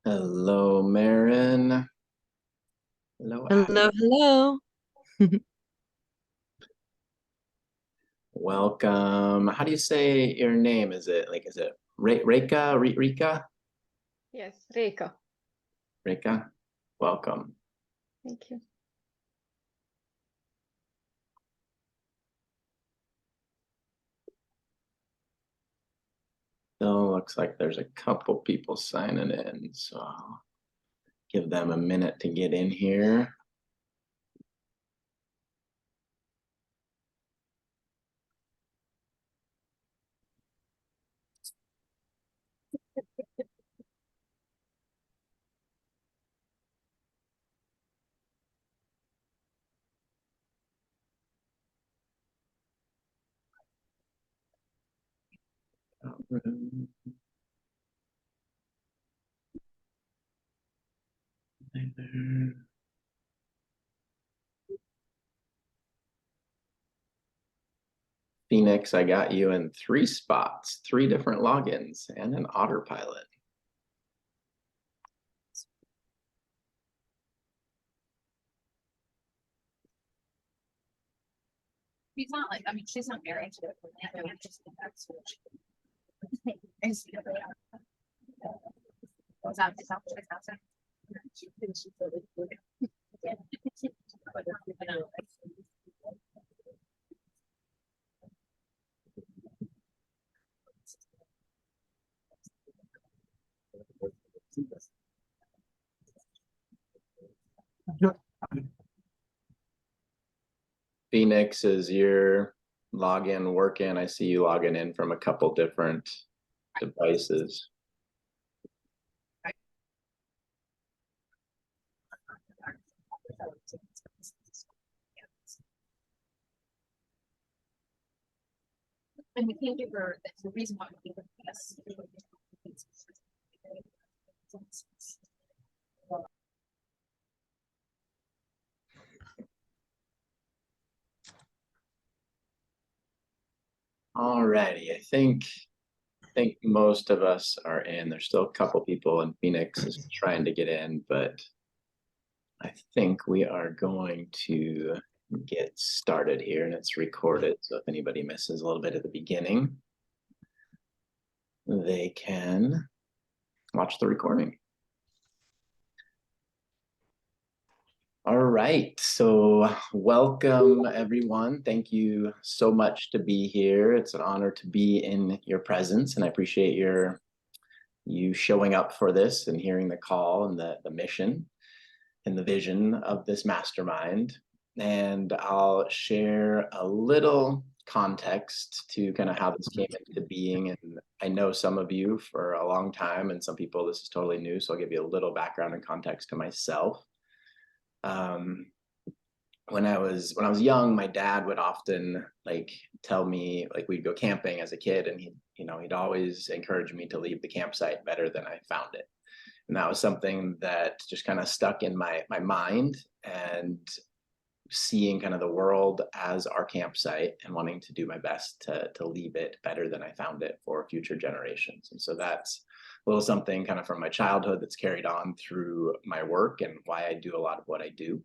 Hello, Marin. Hello, Hello, Adam. hello. Welcome. How do you say your name? Is it Reka? Rika? Yes, Reka. Reka? Welcome. Thank you. Still looks like there's a couple people signing in, so I'll give them a minute to get in here. Phoenix, I got you in 3 spots, 3 different logins, and an autopilot. She's not like, I mean, she's not married to it. I mean, just that's what she. Is that what it's outside? Phoenix, is your login working? I see you logging in from a couple different devices. And we can't give her, that's the reason why we give her this. Alrighty, I think most of us are in. There's still a couple people, and Phoenix is trying to get in, but I think we are going to get started here, and it's recorded. So if anybody misses a little bit at the beginning, they can watch the recording. All right, so welcome everyone. Thank you so much to be here. It's an honor to be in your presence, and I appreciate you showing up for this and hearing the call and the mission and the vision of this mastermind. And I'll share a little context to kind of how this came into being. And I know some of you for a long time, and some people this is totally new, so I'll give you a little background and context to myself. When I was young, my dad would often tell me, we'd go camping as a kid, and he'd always encourage me to leave the campsite better than I found it. And that was something that just kind of stuck in my mind, and seeing kind of the world as our campsite and wanting to do my best to leave it better than I found it for future generations. And so that's a little something kind of from my childhood that's carried on through my work and why I do a lot of what I do.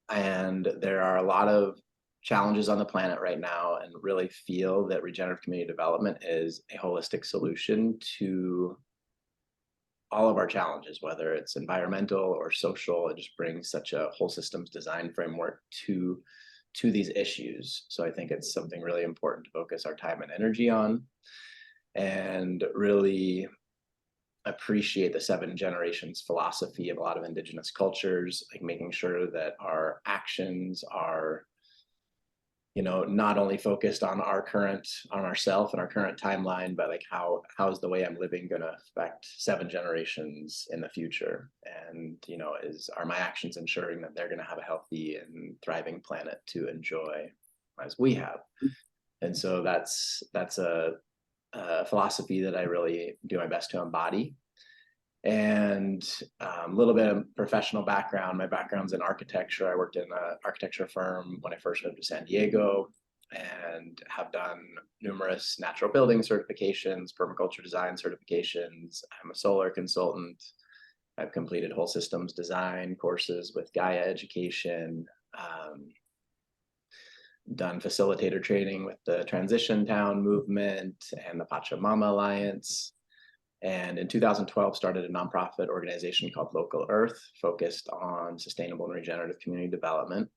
And there are a lot of challenges on the planet right now, and really feel that regenerative community development is a holistic solution to all of our challenges, whether it's environmental or social. It just brings such a whole systems design framework to these issues. So I think it's something really important to focus our time and energy on, and really appreciate the 7 generations philosophy of a lot of indigenous cultures, making sure that our actions are not only focused on ourself and our current timeline, but how is the way I'm living going to affect 7 generations in the future? And are my actions ensuring that they're going to have a healthy and thriving planet to enjoy as we have? And so that's a philosophy that I really do my best to embody. And a little bit of professional background. My background's in architecture. I worked in an architecture firm when I first moved to San Diego. and have done numerous natural building certifications, permaculture design certifications. I'm a solar consultant. I've completed whole systems design courses with Gaia Education, done facilitator training with the Transition Town movement and the Pachamama Alliance. And in 2012, started a nonprofit organization called Local Earth, focused on sustainable and regenerative community development.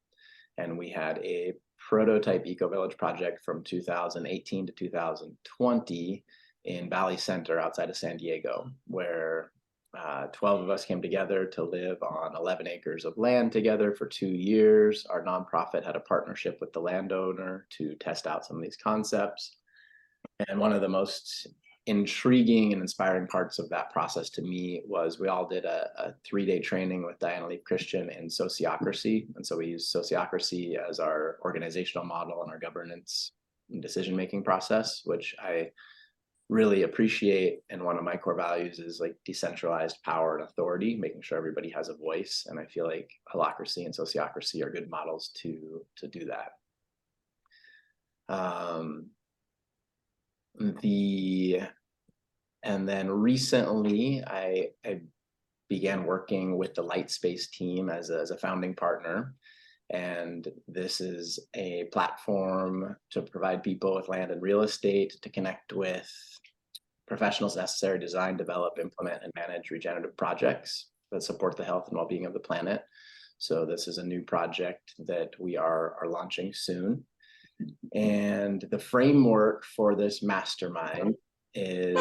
And we had a prototype eco-village project from 2018 to 2020 in Valley Center outside of San Diego, where 12 of us came together to live on 11 acres of land together for 2 years. Our nonprofit had a partnership with the landowner to test out some of these concepts. And one of the most intriguing and inspiring parts of that process to me was we all did a 3-day training with Diana Leaf Christian in sociocracy. And so we used sociocracy as our organizational model and our governance and decision-making process, which I really appreciate. And one of my core values is like decentralized power and authority, making sure everybody has a voice. And I feel like holacracy and sociocracy are good models to do that. And then recently I began working with the Lightspace team as a founding partner. And this is a platform to provide people with land and real estate to connect with professionals necessary to design, develop, implement, and manage regenerative projects that support the health and well-being of the planet. So this is a new project that we are launching soon. And the framework for this mastermind is,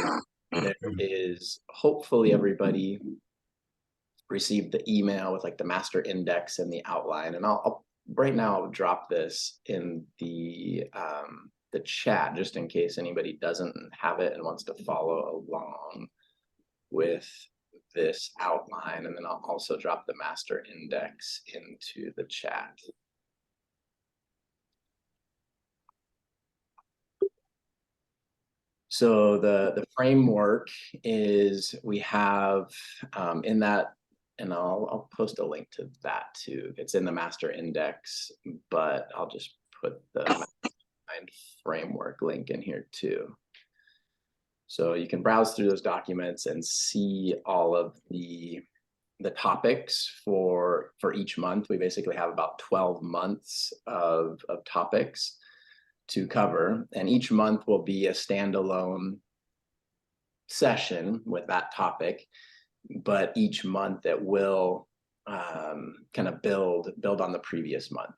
there is, hopefully everybody received the email with like the master index and the outline. And I'll right now I'll drop this in the chat just in case anybody doesn't have it and wants to follow along with this outline. And then I'll also drop the master index into the chat. So the framework is, we have in that, and I'll post a link to that too. It's in the master index, but I'll just put the Mastermind Framework link in here too. So you can browse through those documents and see all of the topics for each month. We basically have about 12 months of topics to cover, and each month will be a standalone session with that topic, but each a it will kind of build on the previous month.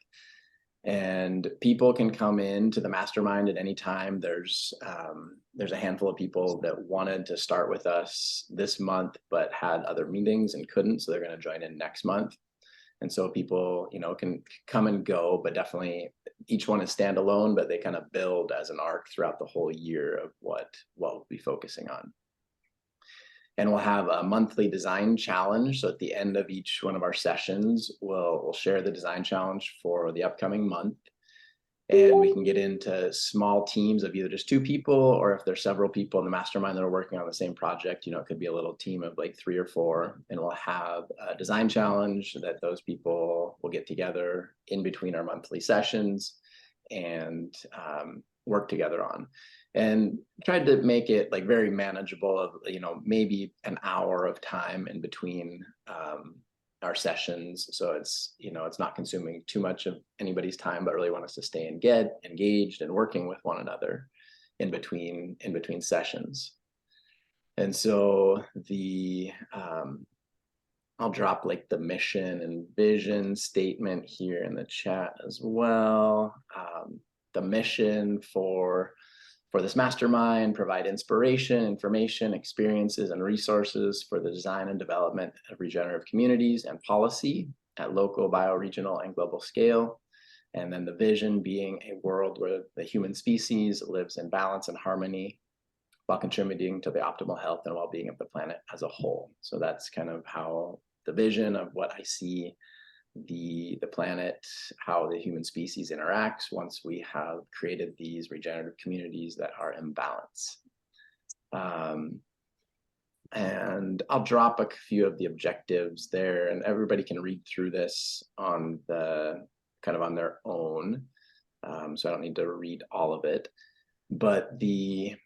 And people can come in to the mastermind at any time. There's a handful of people that wanted to start with us this month but had other meetings and couldn't, so they're going to join in next month. And so people, you know, can come and go, but definitely each one is standalone, but they kind of build as an arc throughout the whole year of what we'll be focusing on. And we'll have a monthly design challenge. So at the end of each one of our sessions, we'll share the design challenge for the upcoming month. And we can get into small teams of either just 2 people, or if there's several people in the mastermind that are working on the same project, you know, it could be a little team of like 3 or 4, and we'll have a design challenge that those people will get together in between our monthly sessions and work together on. And tried to make it like very manageable of, you know, maybe an hour of time in between our sessions, so it's, you know, it's not consuming too much of anybody's time, but really want us to stay and get engaged and working with one another in between sessions. And so the I'll drop like the mission and vision statement here in the chat as well. The mission for this mastermind: provide inspiration, information, experiences, and resources for the design and development of regenerative communities and policy at local, bioregional, and global scale. And then the vision being a world where the human species lives in balance and harmony while contributing to the optimal health and well-being of the planet as a whole. So that's kind of how the vision of what I see the planet, how the human species interacts once we have created these regenerative communities that are in balance. And I'll drop a few of the objectives there, and everybody can read through this on the kind of on their own. So I don't need to read all of it, but we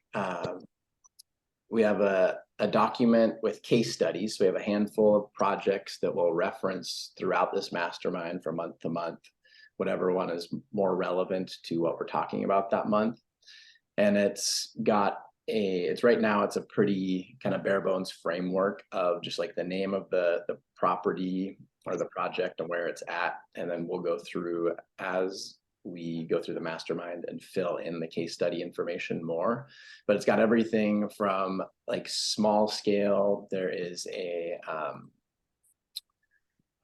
have a document with case studies. So we have a handful of projects that we'll reference throughout this mastermind from month to month, whatever one is more relevant to what we're talking about that month. And it's right now, it's a pretty kind of bare bones framework of just like the name of the property or the project and where it's at. And then we'll go through as we go through the mastermind and fill in the case study information more. But it's got everything from like small scale. There is a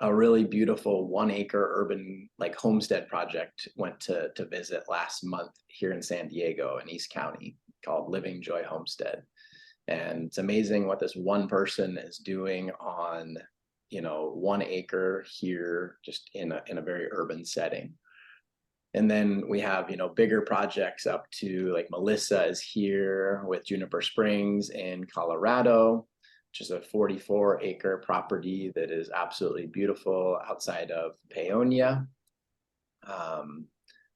really beautiful 1 acre urban like homestead project went to visit last month here in San Diego in East County, called Living Joy Homestead. And it's amazing what this one person is doing on, 1 acre here, just in a very urban setting. And then we have, bigger projects up to like Melissa is here with Juniper Springs in Colorado, which is a 44 acre property that is absolutely beautiful outside of Paonia. I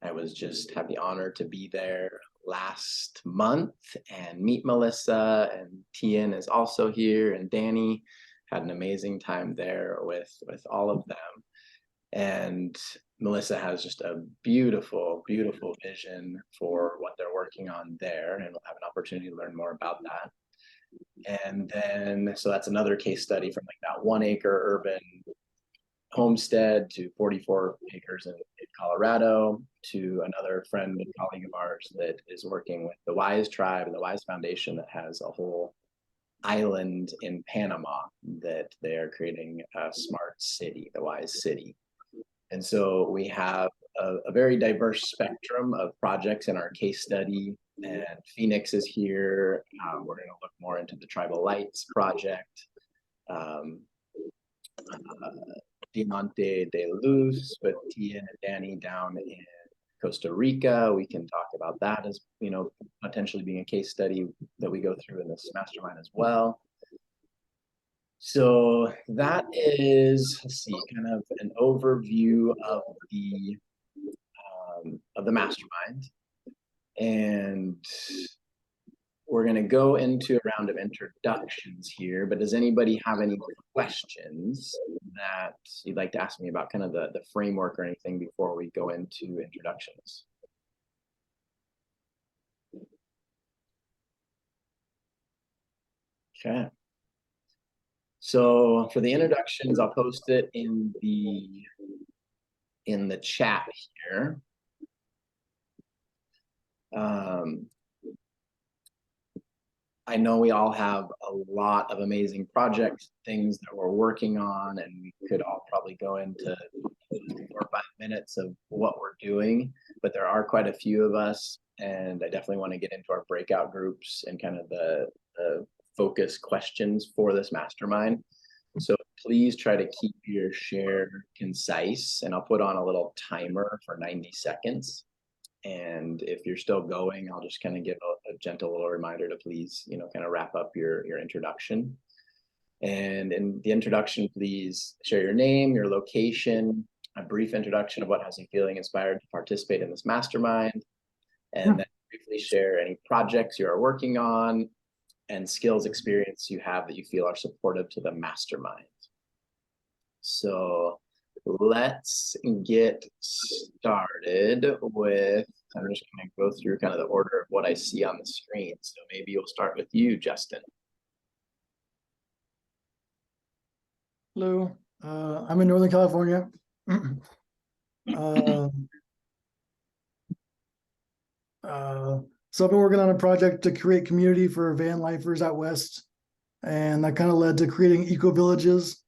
had the honor to be there last month and meet Melissa, and Tian is also here, and Danny. Had an amazing time there with all of them. And Melissa has just a beautiful, beautiful vision for what they're working on there, and we'll have an opportunity to learn more about that. And then, so that's another case study from like that 1 acre urban homestead to 44 acres in Colorado, to another friend and colleague of ours that is working with the Wise Tribe and the Wise Foundation that has a whole island in Panama that they are creating a smart city, the Wise City. And so we have a very diverse spectrum of projects in our case study. And Phoenix is here. We're going to look more into the Tribal Lights project. Diamante de Luz with Tia and Danny down in Costa Rica. We can talk about that as, potentially being a case study that we go through in this mastermind as well. So that is, let's see, kind of an overview of the mastermind. And we're going to go into a round of introductions here, but does anybody have any questions that you'd like to ask me about kind of the framework or anything before we go into introductions? Okay. So for the introductions, I'll post it in the chat here. I know we all have a lot of amazing projects, things that we're working on, and we could all probably go into 4 or 5 minutes of what we're doing, but there are quite a few of us, and I definitely want to get into our breakout groups and kind of the focus questions for this mastermind. So please try to keep your share concise, and I'll put on a little timer for 90 seconds. And if you're still going, I'll just kind of give a gentle little reminder to please, kind of wrap up your introduction. And in the introduction, please share your name, your location, a brief introduction of what has you feeling inspired to participate in this mastermind, and then briefly share any projects you are working on and skills experience you have that you feel are supportive to the mastermind. So let's get started with, I'm just going to go through kind of the order of what I see on the screen. So maybe we'll start with you, Justin. Hello, I'm in Northern California. So I've been working on a project to create community for van lifers out west. And that kind of led to creating eco villages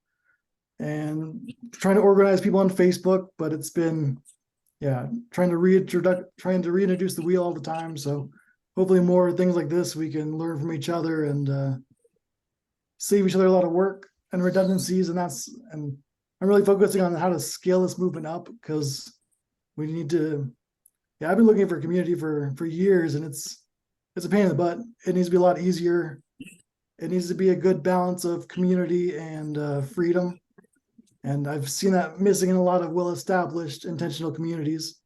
and trying to organize people on Facebook, but it's been, trying to reintroduce the wheel all the time. So hopefully more things like this, we can learn from each other and save each other a lot of work and redundancies. And I'm really focusing on how to scale this movement up, because we need to, I've been looking for community for years, and it's a pain in the butt. It needs to be a lot easier. It needs to be a good balance of community and freedom. And I've seen that missing in a lot of well-established intentional communities.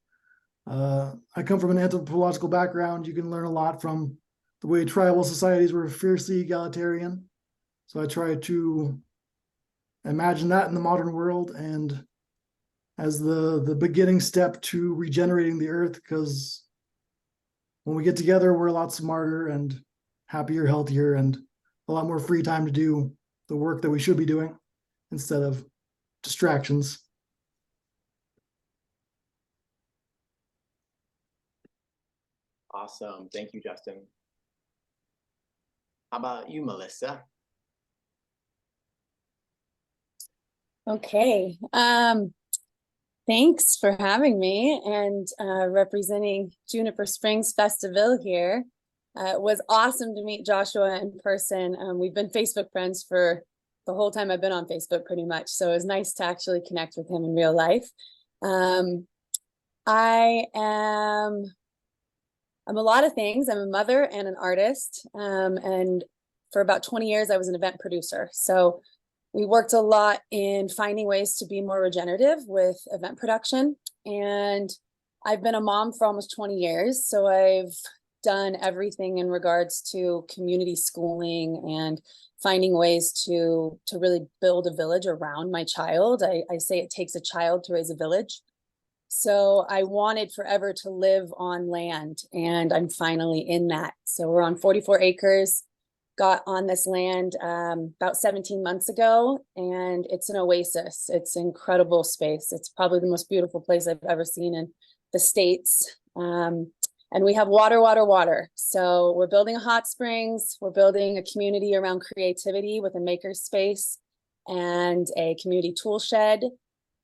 I come from an anthropological background. You can learn a lot from the way tribal societies were fiercely egalitarian. So I try to imagine that in the modern world and as the beginning step to regenerating the earth, because when we get together, we're a lot smarter and happier, healthier, and a lot more free time to do the work that we should be doing instead of distractions. Awesome. Thank you, Justin. How about you, Melissa? Okay. Thanks for having me and representing Juniper Springs Festival here. It was awesome to meet Joshua in person. We've been Facebook friends for the whole time I've been on Facebook pretty much. So it was nice to actually connect with him in real life. I'm a lot of things. I'm a mother and an artist. And for about 20 years, I was an event producer. So we worked a lot in finding ways to be more regenerative with event production. And I've been a mom for almost 20 years. So I've done everything in regards to community schooling and finding ways to really build a village around my child. I say it takes a child to raise a village. So I wanted forever to live on land, and I'm finally in that. So we're on 44 acres. Got on this land about 17 months ago, and it's an oasis. It's an incredible space. It's probably the most beautiful place I've ever seen in the States. And we have water, water, water. So we're building a hot springs. We're building a community around creativity with a maker space and a community tool shed.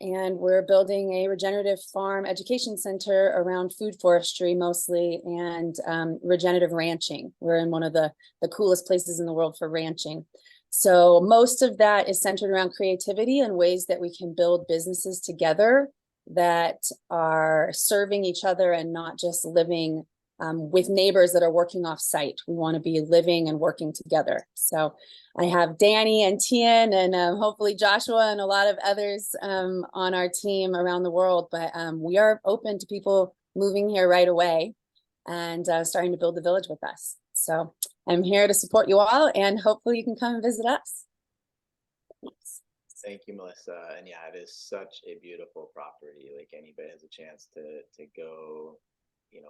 And we're building a regenerative farm education center around food forestry mostly, and regenerative ranching. We're in one of the coolest places in the world for ranching. So most of that is centered around creativity and ways that we can build businesses together that are serving each other and not just living with neighbors that are working off site. We want to be living and working together. So I have Danny and Tian and hopefully Joshua and a lot of others on our team around the world. But we are open to people moving here right away and starting to build the village with us. So I'm here to support you all, and hopefully you can come and visit us. Thanks. Thank you, Melissa. And yeah, it is such a beautiful property. Like, anybody has a chance to go,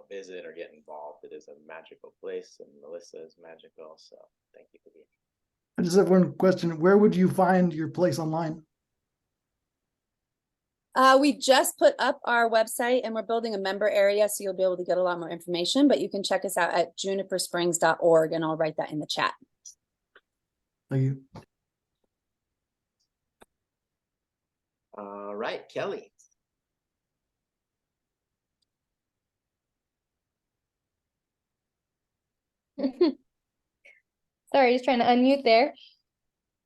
visit or get involved. It is a magical place, and Melissa is magical. So thank you for being here. I just have one question. Where would you find your place online? We just put up our website, and we're building a member area, so you'll be able to get a lot more information, but you can check us out at junipersprings.org, and I'll write that in the chat. Thank you. All right, Kelly. Sorry, just trying to unmute there.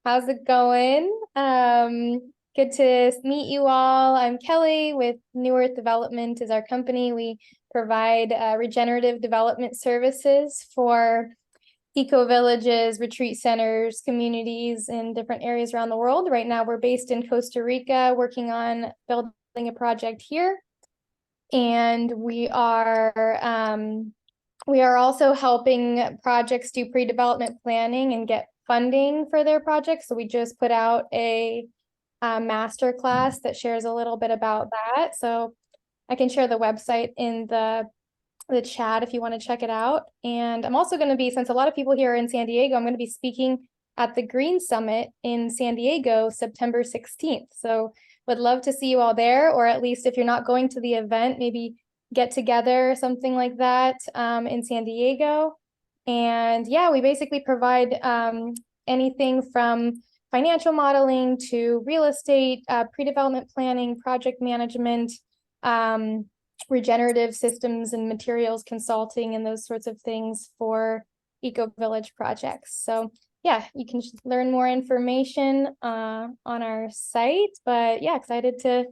How's it going? Good to meet you all. I'm Kelly with New Earth Development is our company. We provide regenerative development services for eco-villages, retreat centers, communities in different areas around the world. Right now, we're based in Costa Rica, working on building a project here. And we are also helping projects do pre-development planning and get funding for their projects. So we just put out a master class that shares a little bit about that. So I can share the website in the chat if you want to check it out. And I'm also going to be, since a lot of people here are in San Diego, I'm going to be speaking at the Green Summit in San Diego, September 16th. So would love to see you all there, or at least if you're not going to the event, maybe get together, something like that in San Diego. And yeah, we basically provide anything from financial modeling to real estate, pre-development planning, project management, regenerative systems and materials consulting, and those sorts of things for eco-village projects. So yeah, you can learn more information on our site, but yeah, excited to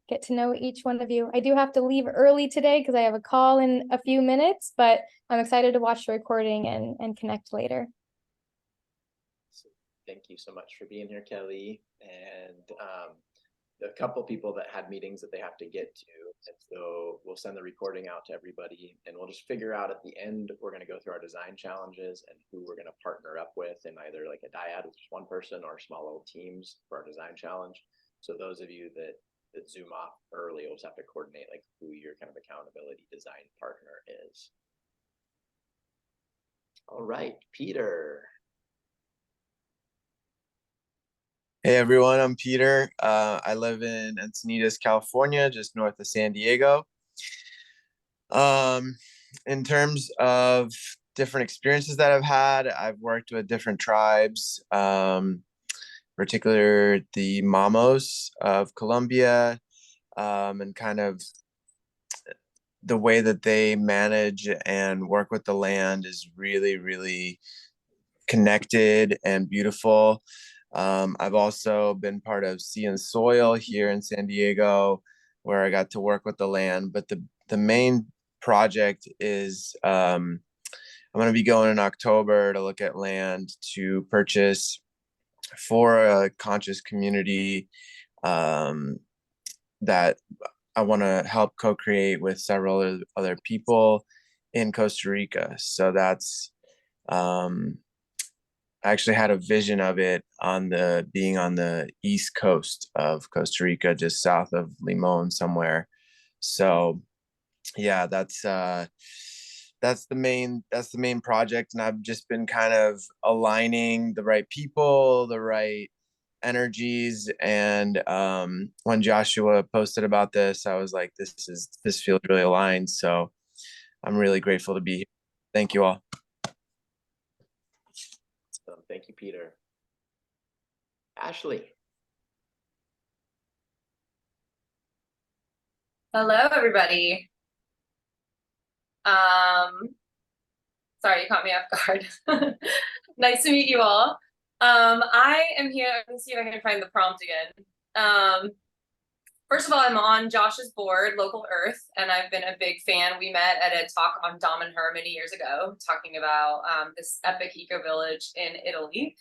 get to know each one of you. I do have to leave early today because I have a call in a few minutes, but I'm excited to watch the recording and connect later. Thank you so much for being here, Kelly. And a couple people that had meetings that they have to get to. And so we'll send the recording out to everybody, and we'll just figure out at the end, we're going to go through our design challenges and who we're going to partner up with in either like a dyad with just one person or small little teams for our design challenge. So those of you that zoom off early, we'll just have to coordinate like who your kind of accountability design partner is. All right, Peter. Hey everyone, I'm Peter. I live in Encinitas, California, just north of San Diego. In terms of different experiences that I've had, I've worked with different tribes, particularly the Mamos of Colombia, and kind of the way that they manage and work with the land is really, really connected and beautiful. I've also been part of Sea and Soil here in San Diego, where I got to work with the land. But the main project is I'm going to be going in October to look at land to purchase for a conscious community that I want to help co-create with several other people in Costa Rica. So that's I actually had a vision of it being on the east coast of Costa Rica, just south of Limon somewhere. So yeah, that's the main project. And I've just been kind of aligning the right people, the right energies. And when Joshua posted about this, I was like, this feels really aligned. So I'm really grateful to be here. Thank you all. Thank you, Peter. Ashley. Hello, everybody. Sorry, you caught me off guard. Nice to meet you all. I am here. Let's see if I can find the prompt again. First of all, I'm on Josh's board, Local Earth, and I've been a big fan. We met at a talk on Dom and Her many years ago, talking about this epic eco-village in Italy.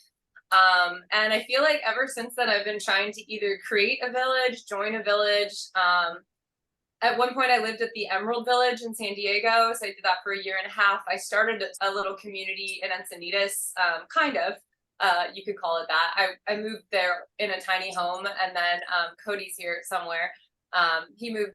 And I feel like ever since then, I've been trying to either create a village, join a village. At one point, I lived at the Emerald Village in San Diego, so I did that for a year and a half. I started a little community in Encinitas, kind of. You could call it that. I moved there in a tiny home, and then Cody's here somewhere. He moved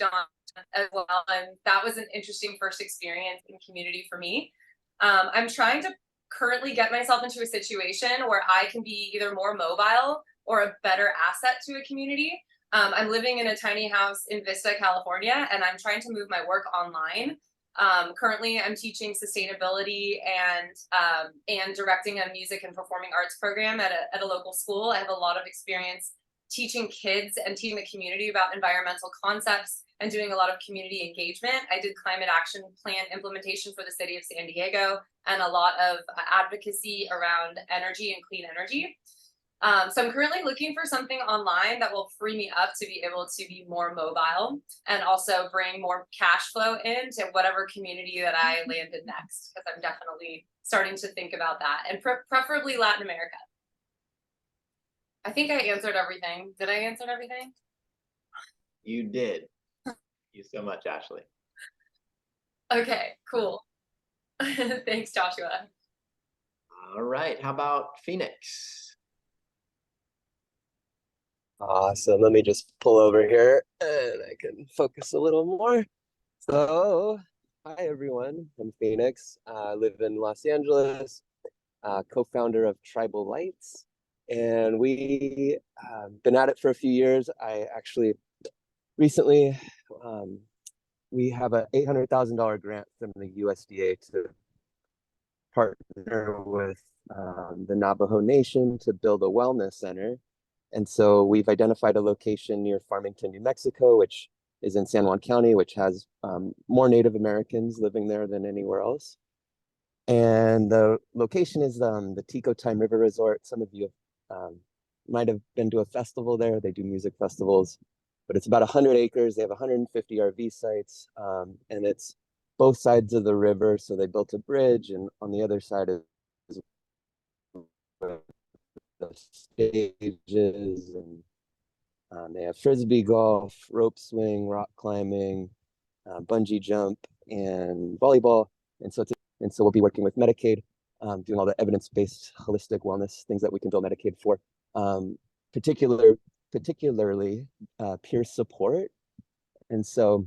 on as well, and that was an interesting first experience in community for me. I'm trying to currently get myself into a situation where I can be either more mobile or a better asset to a community. I'm living in a tiny house in Vista, California, and I'm trying to move my work online. Currently, I'm teaching sustainability and directing a music and performing arts program at a local school. I have a lot of experience teaching kids and teaching the community about environmental concepts and doing a lot of community engagement. I did climate action plan implementation for the city of San Diego and a lot of advocacy around energy and clean energy. So I'm currently looking for something online that will free me up to be able to be more mobile and also bring more cash flow into whatever community that I landed next, because I'm definitely starting to think about that, and preferably Latin America. I think I answered everything. Did I answer everything? You did. Thank you so much, Ashley. Okay, cool. Thanks, Joshua. All right, how about Phoenix? Awesome. Let me just pull over here and I can focus a little more. So, hi everyone. I'm Phoenix. I live in Los Angeles, co-founder of Tribal Lights, and we been at it for a few years. I actually recently we have a $800,000 grant from the USDA to partner with the Navajo Nation to build a wellness center. And so we've identified a location near Farmington, New Mexico, which is in San Juan County, which has more Native Americans living there than anywhere else. And the location is the Tico Time River Resort. Some of you might have been to a festival there. They do music festivals, but it's about 100 acres. They have 150 RV sites, and it's both sides of the river. So they built a bridge, and on the other side is the stages and They have frisbee golf, rope swing, rock climbing, bungee jump, and volleyball. And so we'll be working with Medicaid, doing all the evidence-based holistic wellness things that we can bill Medicaid for, particularly peer support. And so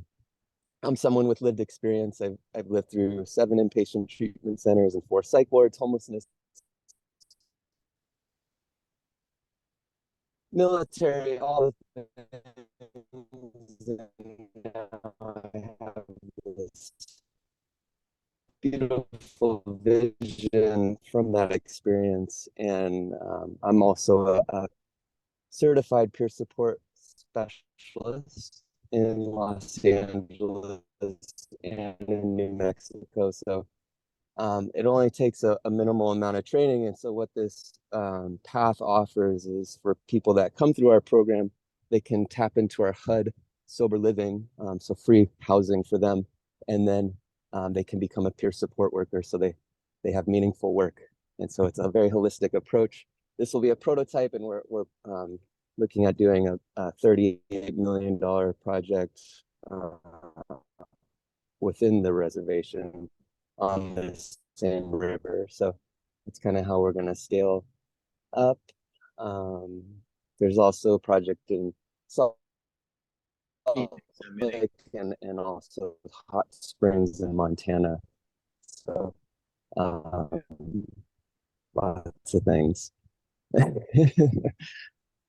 I'm someone with lived experience. I've lived through 7 inpatient treatment centers and 4 psych wards, homelessness, military, all the things. And now I have this beautiful vision from that experience. And I'm also a certified peer support specialist in Los Angeles and in New Mexico. So it only takes a minimal amount of training. And so what this path offers is for people that come through our program, they can tap into our HUD sober living, so free housing for them. And then they can become a peer support worker, so they have meaningful work. And so it's a very holistic approach. This will be a prototype, and we're looking at doing a $38 million project within the reservation on the same river. So that's kind of how we're going to scale up. There's also a project in Salt Lake and also Hot Springs in Montana. So lots of things.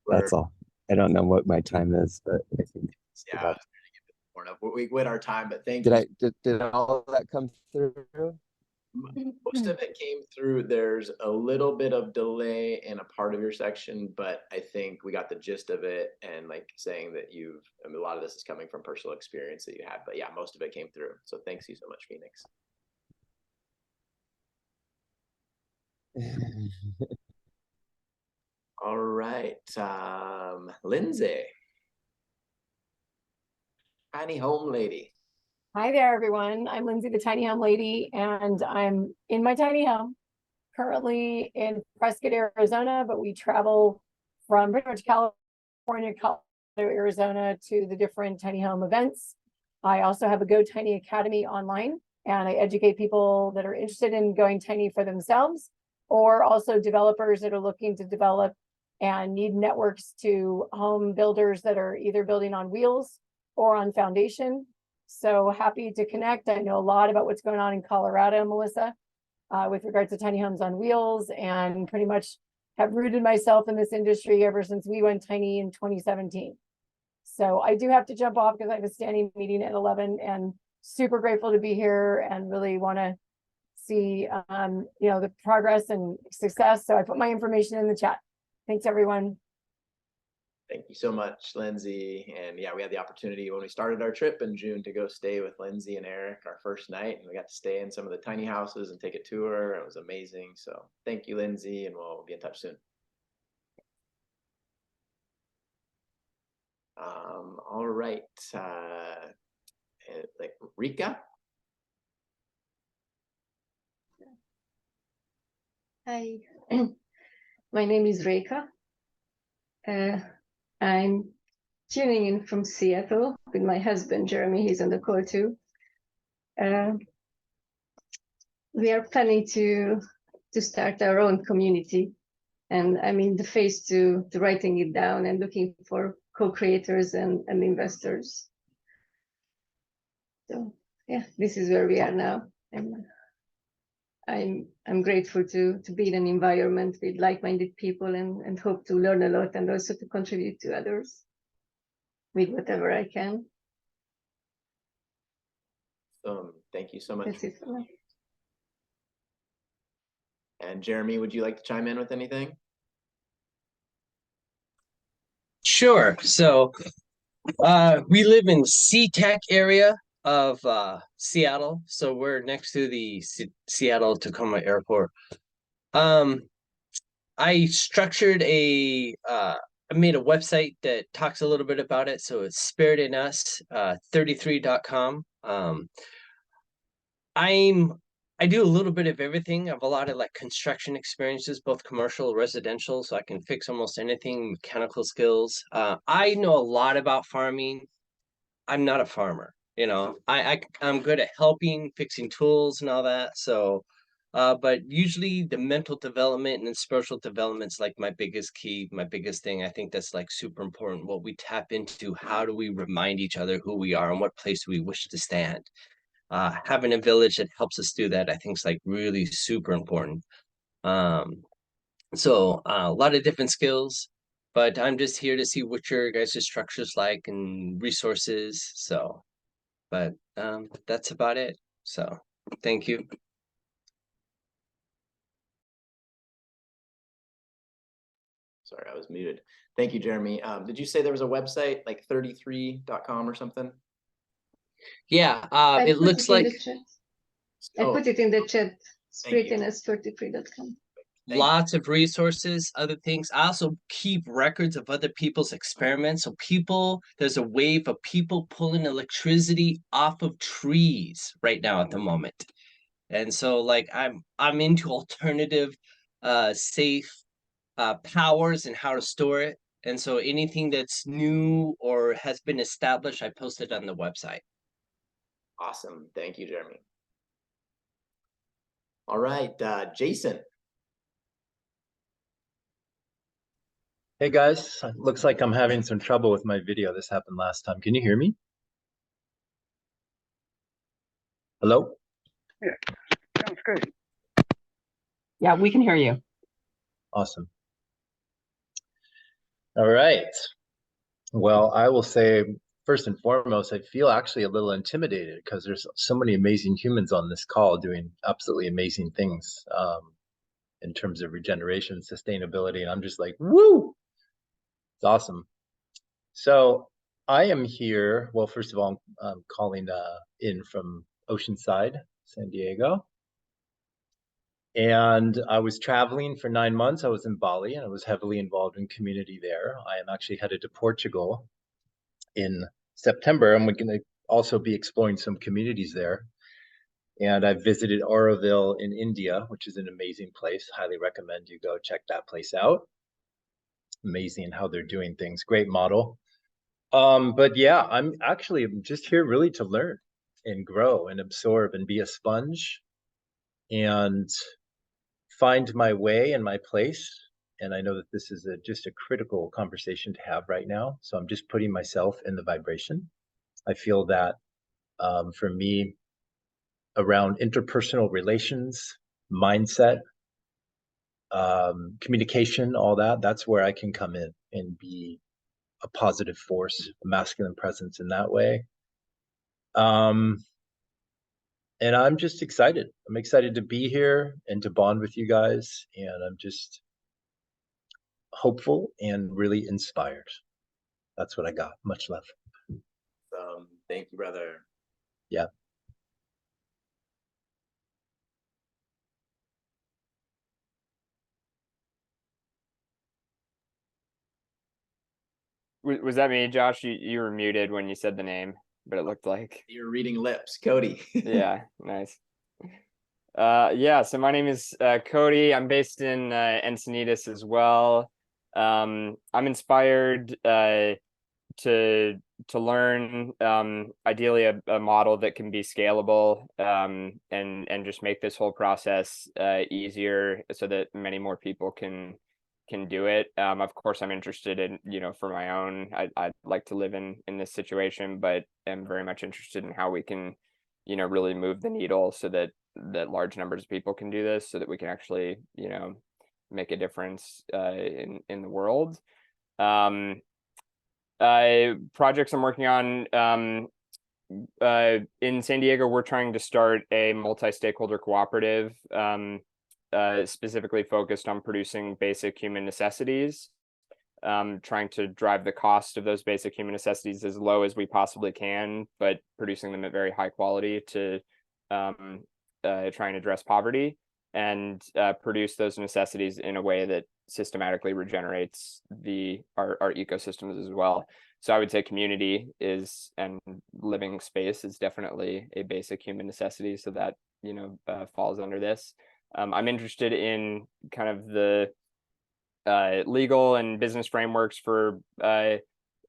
That's all. I don't know what my time is, but I think yeah, we quit our time, but thank you. Did all that come through? Most of it came through. There's a little bit of delay in a part of your section, but I think we got the gist of it. And like saying that I mean, a lot of this is coming from personal experience that you had, but yeah, most of it came through. So thanks you so much, Phoenix. All right, Lindsay, tiny home lady. Hi there, everyone. I'm Lindsay, the tiny home lady, and I'm in my tiny home currently in Prescott, Arizona, but we travel from pretty much California, Colorado, Arizona to the different tiny home events. I also have a Go Tiny Academy online, and I educate people that are interested in going tiny for themselves, or also developers that are looking to develop and need networks to home builders that are either building on wheels or on foundation. So happy to connect. I know a lot about what's going on in Colorado, Melissa, with regards to tiny homes on wheels, and pretty much have rooted myself in this industry ever since we went tiny in 2017. So I do have to jump off because I have a standing meeting at 11, and super grateful to be here and really want to see, the progress and success. So I put my information in the chat. Thanks, everyone. Thank you so much, Lindsay. And yeah, we had the opportunity when we started our trip in June to go stay with Lindsay and Eric our first night, and we got to stay in some of the tiny houses and take a tour. It was amazing. So thank you, Lindsay, and we'll be in touch soon. All right, like Rika. Hi, my name is Reka. I'm tuning in from Seattle with my husband, Jeremy. He's on the call too. We are planning to start our own community, and I'm in the phase to writing it down and looking for co-creators and investors. So yeah, this is where we are now, and I'm grateful to be in an environment with like-minded people and hope to learn a lot and also to contribute to others with whatever I can. Thank you so much. That's it for me. And Jeremy, would you like to chime in with anything? Sure. So we live in SeaTac area of Seattle. So we're next to the Seattle Tacoma Airport. I structured I made a website that talks a little bit about it. So it's Spirit in Us, 33.com. I do a little bit of everything. I have a lot of like construction experiences, both commercial, residential, so I can fix almost anything, mechanical skills. I know a lot about farming. I'm not a farmer, you know. I'm good at helping, fixing tools and all that. So, but usually the mental development and spiritual development's like my biggest key, my biggest thing. I think that's like super important. What we tap into, how do we remind each other who we are and what place we wish to stand? Having a village that helps us do that, I think is like really super important. So a lot of different skills, but I'm just here to see what your guys' structure's like and resources. So, but that's about it. So thank you. Sorry, I was muted. Thank you, Jeremy. Did you say there was a website like 33.com or something? Yeah, I it put looks it in like the chat. I Oh, put it in the chat. Thank you. Spreadsheet.com. lots of resources, other things. I also keep records of other people's experiments. So there's a wave of people pulling electricity off of trees right now at the moment. And so like I'm into alternative safe powers and how to store it. And so anything that's new or has been established, I posted on the website. Awesome. Thank you, Jeremy. All right, Jason. Hey guys, looks like I'm having some trouble with my video. This happened last time. Can you hear me? Hello? Yeah, sounds good. Yeah, we can hear you. Awesome. All right. Well, I will say, first and foremost, I feel actually a little intimidated because there's so many amazing humans on this call doing absolutely amazing things in terms of regeneration, sustainability, and I'm just like, woo! It's awesome. So I am here. Well, first of all, I'm calling in from Oceanside, San Diego. And I was traveling for 9 months. I was in Bali and I was heavily involved in community there. I am actually headed to Portugal in September. I'm going to also be exploring some communities there. And I visited Auroville in India, which is an amazing place. Highly recommend you go check that place out. Amazing how they're doing things. Great model. But yeah, I'm just here really to learn and grow and absorb and be a sponge and find my way and my place. And I know that this is just a critical conversation to have right now. So I'm just putting myself in the vibration. I feel that for me, around interpersonal relations, mindset, communication, all that, that's where I can come in and be a positive force, a masculine presence in that way. And I'm just excited. I'm excited to be here and to bond with you guys. And I'm just hopeful and really inspired. That's what I got. Much love. Thank you, brother. Yeah. Was that me, Josh? You were muted when you said the name, but it looked like You're reading lips, Cody. yeah, nice. Yeah, so my name is Cody. I'm based in Encinitas as well. I'm inspired to learn ideally a model that can be scalable and just make this whole process easier so that many more people can do it. Of course, I'm interested in, for my own, I'd like to live in this situation, but I'm very much interested in how we can, really move the needle so that large numbers of people can do this, so that we can actually, make a difference in the world. Projects I'm working on in San Diego, we're trying to start a multi-stakeholder cooperative specifically focused on producing basic human necessities, trying to drive the cost of those basic human necessities as low as we possibly can, but producing them at very high quality to try and address poverty and produce those necessities in a way that systematically regenerates our ecosystems as well. So I would say community is, and living space is definitely a basic human necessity. So that, falls under this. I'm interested in kind of the legal and business frameworks for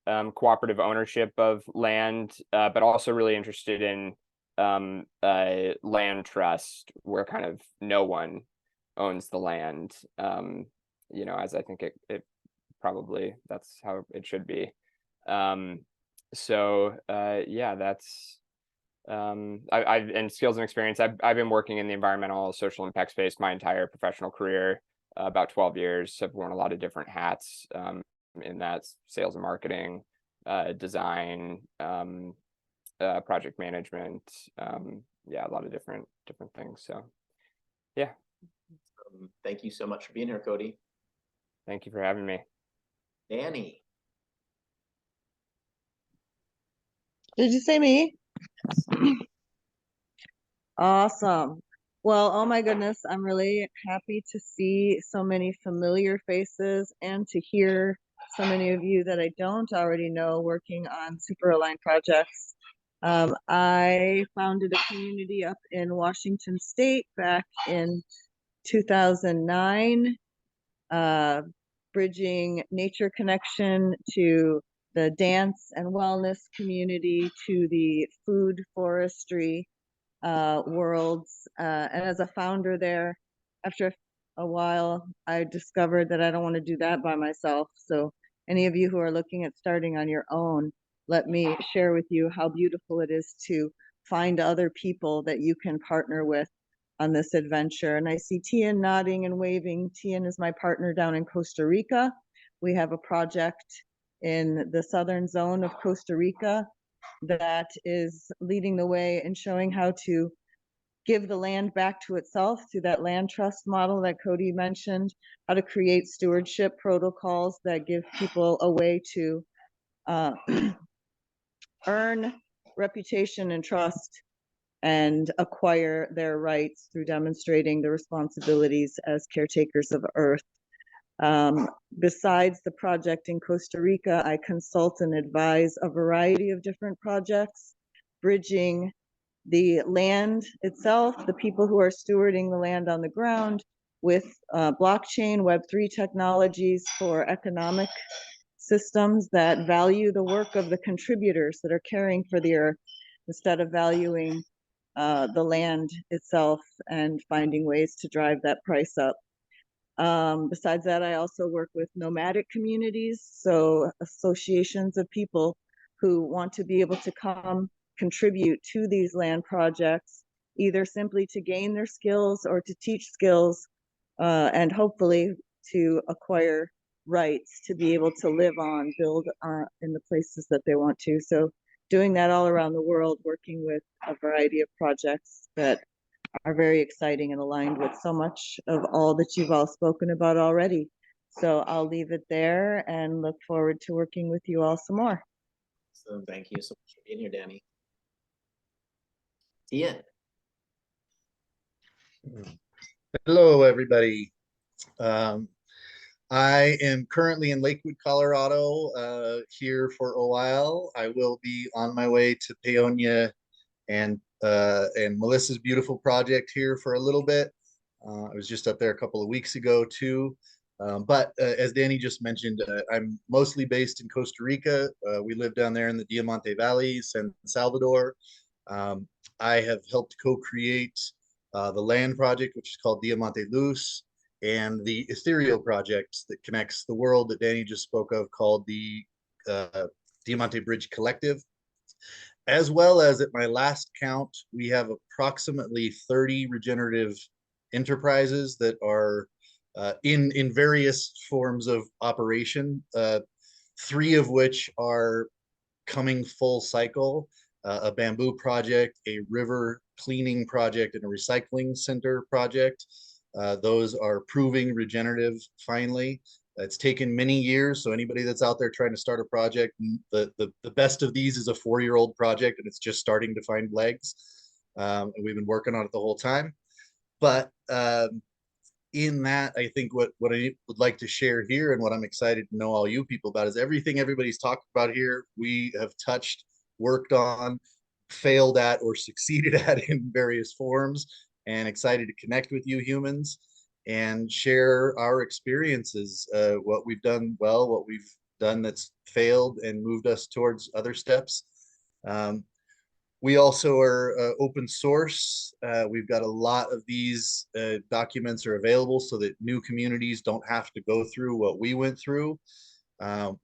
cooperative ownership of land, but also really interested in land trust, where kind of no one owns the land. As I think it probably, that's how it should be. Yeah, that's I've and skills and experience. I've been working in the environmental social impact space my entire professional career, about 12 years. I've worn a lot of different hats in that: sales and marketing, design, project management. Yeah, a lot of different things. So yeah. Thank you so much for being here, Cody. Thank you for having me. Danny. Did you say me? Awesome. Well, oh my goodness, I'm really happy to see so many familiar faces and to hear so many of you that I don't already know working on super aligned projects. I founded a community up in Washington State back in 2009, bridging nature connection to the dance and wellness community, to the food forestry worlds. And as a founder there, after a while, I discovered that I don't want to do that by myself. So any of you who are looking at starting on your own, let me share with you how beautiful it is to find other people that you can partner with on this adventure. And I see Tian nodding and waving. Tian is my partner down in Costa Rica. We have a project in the southern zone of Costa Rica that is leading the way and showing how to give the land back to itself through that land trust model that Cody mentioned, how to create stewardship protocols that give people a way to earn reputation and trust and acquire their rights through demonstrating the responsibilities as caretakers of Earth. Besides the project in Costa Rica, I consult and advise a variety of different projects, bridging the land itself, the people who are stewarding the land on the ground, with blockchain, Web3 technologies for economic systems that value the work of the contributors that are caring for the earth, instead of valuing the land itself and finding ways to drive that price up. Besides that, I also work with nomadic communities, so associations of people who want to be able to come contribute to these land projects, either simply to gain their skills or to teach skills, and hopefully to acquire rights to be able to live on, build in the places that they want to. So doing that all around the world, working with a variety of projects that are very exciting and aligned with so much of all that you've all spoken about already. So I'll leave it there and look forward to working with you all some more. So thank you so much for being here, Danny. Ian. Hello, everybody. I am currently in Lakewood, Colorado, here for a while. I will be on my way to Paonia and Melissa's beautiful project here for a little bit. I was just up there a couple of weeks ago too. But as Danny just mentioned, I'm mostly based in Costa Rica. We live down there in the Diamante Valley, San Salvador. I have helped co-create the land project, which is called Diamante Luz, and the ethereal project that connects the world that Danny just spoke of, called the Diamante Bridge Collective. As well as, at my last count, we have approximately 30 regenerative enterprises that are in various forms of operation, 3 of which are coming full cycle: a bamboo project, a river cleaning project, and a recycling center project. Those are proving regenerative finally. It's taken many years, so anybody that's out there trying to start a project, the best of these is a 4-year-old project, and it's just starting to find legs. And we've been working on it the whole time. But in that, I think what I would like to share here and what I'm excited to know all you people about is everything everybody's talked about here, we have touched, worked on, failed at, or succeeded at in various forms, and excited to connect with you humans and share our experiences, what we've done well, what we've done that's failed and moved us towards other steps. We also are open source. We've got a lot of these documents are available so that new communities don't have to go through what we went through.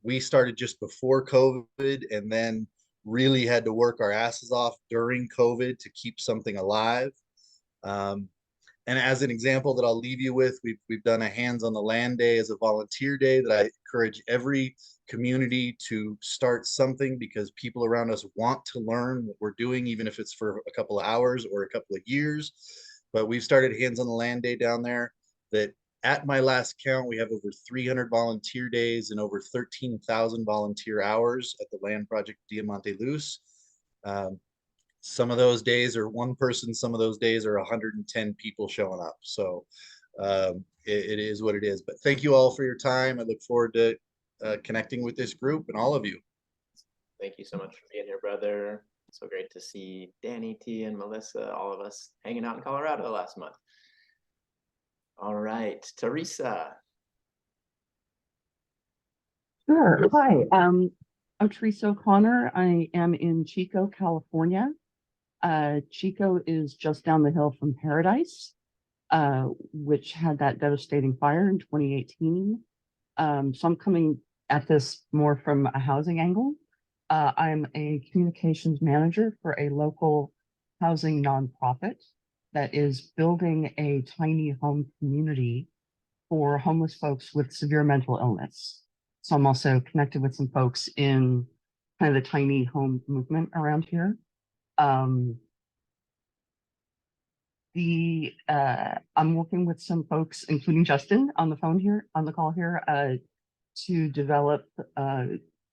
We started just before COVID and then really had to work our asses off during COVID to keep something alive. And as an example that I'll leave you with, we've done a Hands on the Land Day as a volunteer day that I encourage every community to start something, because people around us want to learn what we're doing, even if it's for a couple of hours or a couple of years. But we've started Hands on the Land Day down there that at my last count, we have over 300 volunteer days and over 13,000 volunteer hours at the Land Project Diamante Luz. Some of those days are one person, some of those days are 110 people showing up. So it is what it is. But thank you all for your time. I look forward to connecting with this group and all of you. Thank you so much for being here, brother. So great to see Danny, T, and Melissa, all of us hanging out in Colorado last month. All right, Teresa. Sure. Hi, I'm Teresa O'Connor. I am in Chico, California. Chico is just down the hill from Paradise, which had that devastating fire in 2018. So I'm coming at this more from a housing angle. I'm a communications manager for a local housing nonprofit that is building a tiny home community for homeless folks with severe mental illness. So I'm also connected with some folks in kind of the tiny home movement around here. I'm working with some folks, including Justin, on the phone here, on the call here, to develop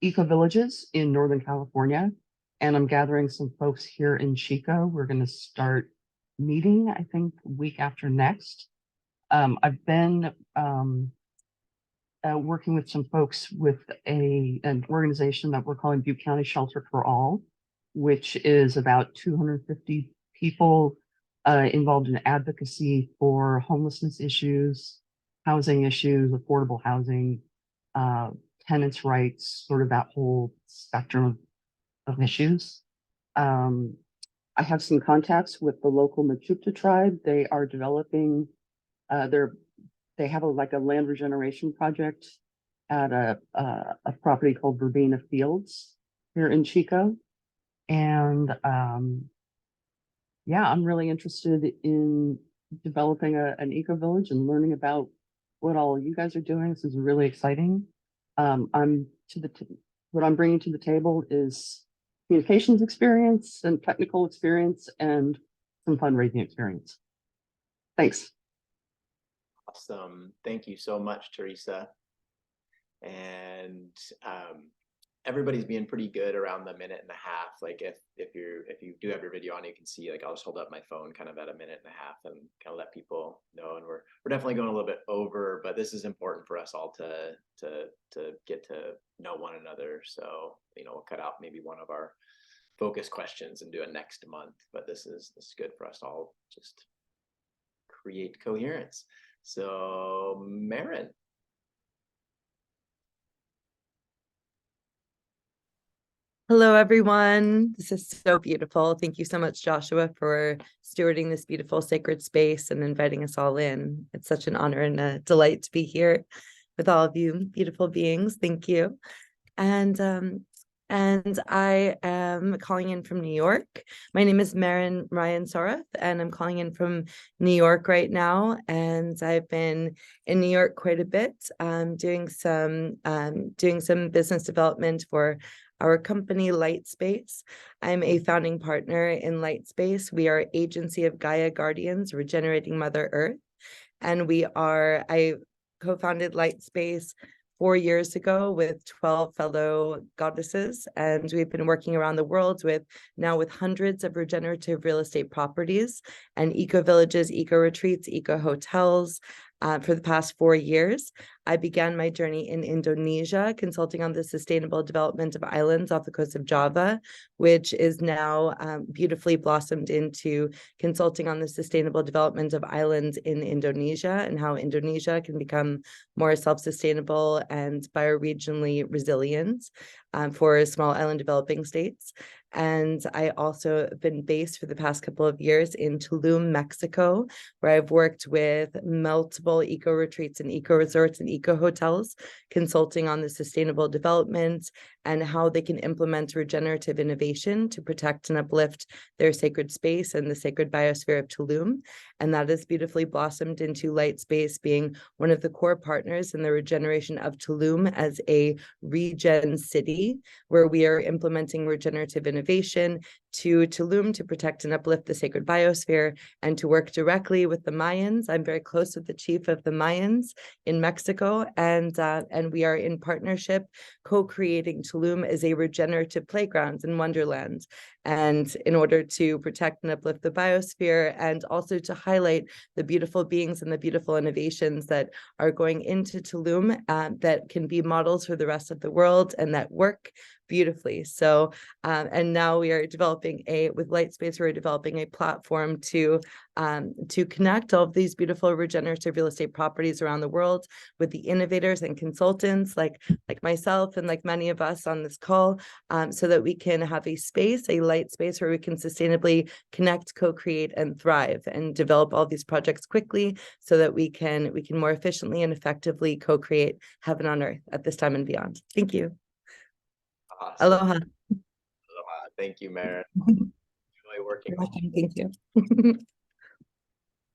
eco-villages in Northern California. And I'm gathering some folks here in Chico. We're going to start meeting, I think, week after next. I've been working with some folks with an organization that we're calling Butte County Shelter for All, which is about 250 people involved in advocacy for homelessness issues, housing issues, affordable housing, tenants' rights, sort of that whole spectrum of issues. I have some contacts with the local Mechoopda tribe. They are developing, they have like a land regeneration project at a property called Verbena Fields here in Chico. And yeah, I'm really interested in developing an eco-village and learning about what all you guys are doing. This is really exciting. What I'm bringing to the table is communications experience and technical experience and some fundraising experience. Thanks. Awesome. Thank you so much, Teresa. And everybody's being pretty good around the 1.5 minutes. Like if you do have your video on, you can see, like, I'll just hold up my phone kind of at 1.5 minutes and kind of let people know. And we're definitely going a little bit over, but this is important for us all to get to know one another. So, we'll cut out maybe one of our focus questions and do it next month. But this is good for us all, just create coherence. So, Marin. Hello, everyone. This is so beautiful. Thank you so much, Joshua, for stewarding this beautiful sacred space and inviting us all in. It's such an honor and a delight to be here with all of you beautiful beings. Thank you. And I am calling in from New York. My name is Marin Ryan Sorath, and I'm calling in from New York right now. And I've been in New York quite a bit, doing some business development for our company, Lightspace. I'm a founding partner in Lightspace. We are Agency of Gaia Guardians, Regenerating Mother Earth. And I co-founded Lightspace 4 years ago with 12 fellow goddesses. And we've been working around the world with hundreds of regenerative real estate properties and eco-villages, eco-retreats, eco-hotels, for the past 4 years. I began my journey in Indonesia, consulting on the sustainable development of islands off the coast of Java, which is now beautifully blossomed into consulting on the sustainable development of islands in Indonesia and how Indonesia can become more self-sustainable and bioregionally resilient for small island developing states. And I also have been based for the past couple of years in Tulum, Mexico, where I've worked with multiple eco retreats and eco resorts and eco hotels, consulting on the sustainable development and how they can implement regenerative innovation to protect and uplift their sacred space and the sacred biosphere of Tulum. And that has beautifully blossomed into Lightspace being one of the core partners in the regeneration of Tulum as a regen city, where we are implementing regenerative innovation to Tulum to protect and uplift the sacred biosphere and to work directly with the Mayans. I'm very close with the chief of the Mayans in Mexico, and we are in partnership co-creating Tulum as a regenerative playground and wonderland. And in order to protect and uplift the biosphere and also to highlight the beautiful beings and the beautiful innovations that are going into Tulum that can be models for the rest of the world and that work beautifully. So, and now we are developing with Lightspace, we're developing a platform to connect all of these beautiful regenerative real estate properties around the world with the innovators and consultants like myself and like many of us on this call, so that we can have a space, a light space where we can sustainably connect, co-create, and thrive and develop all these projects quickly so that we can more efficiently and effectively co-create heaven on earth at this time and beyond. Thank you. Awesome. Aloha. Aloha. Thank you, Maren. Enjoy working. You're welcome. Thank you.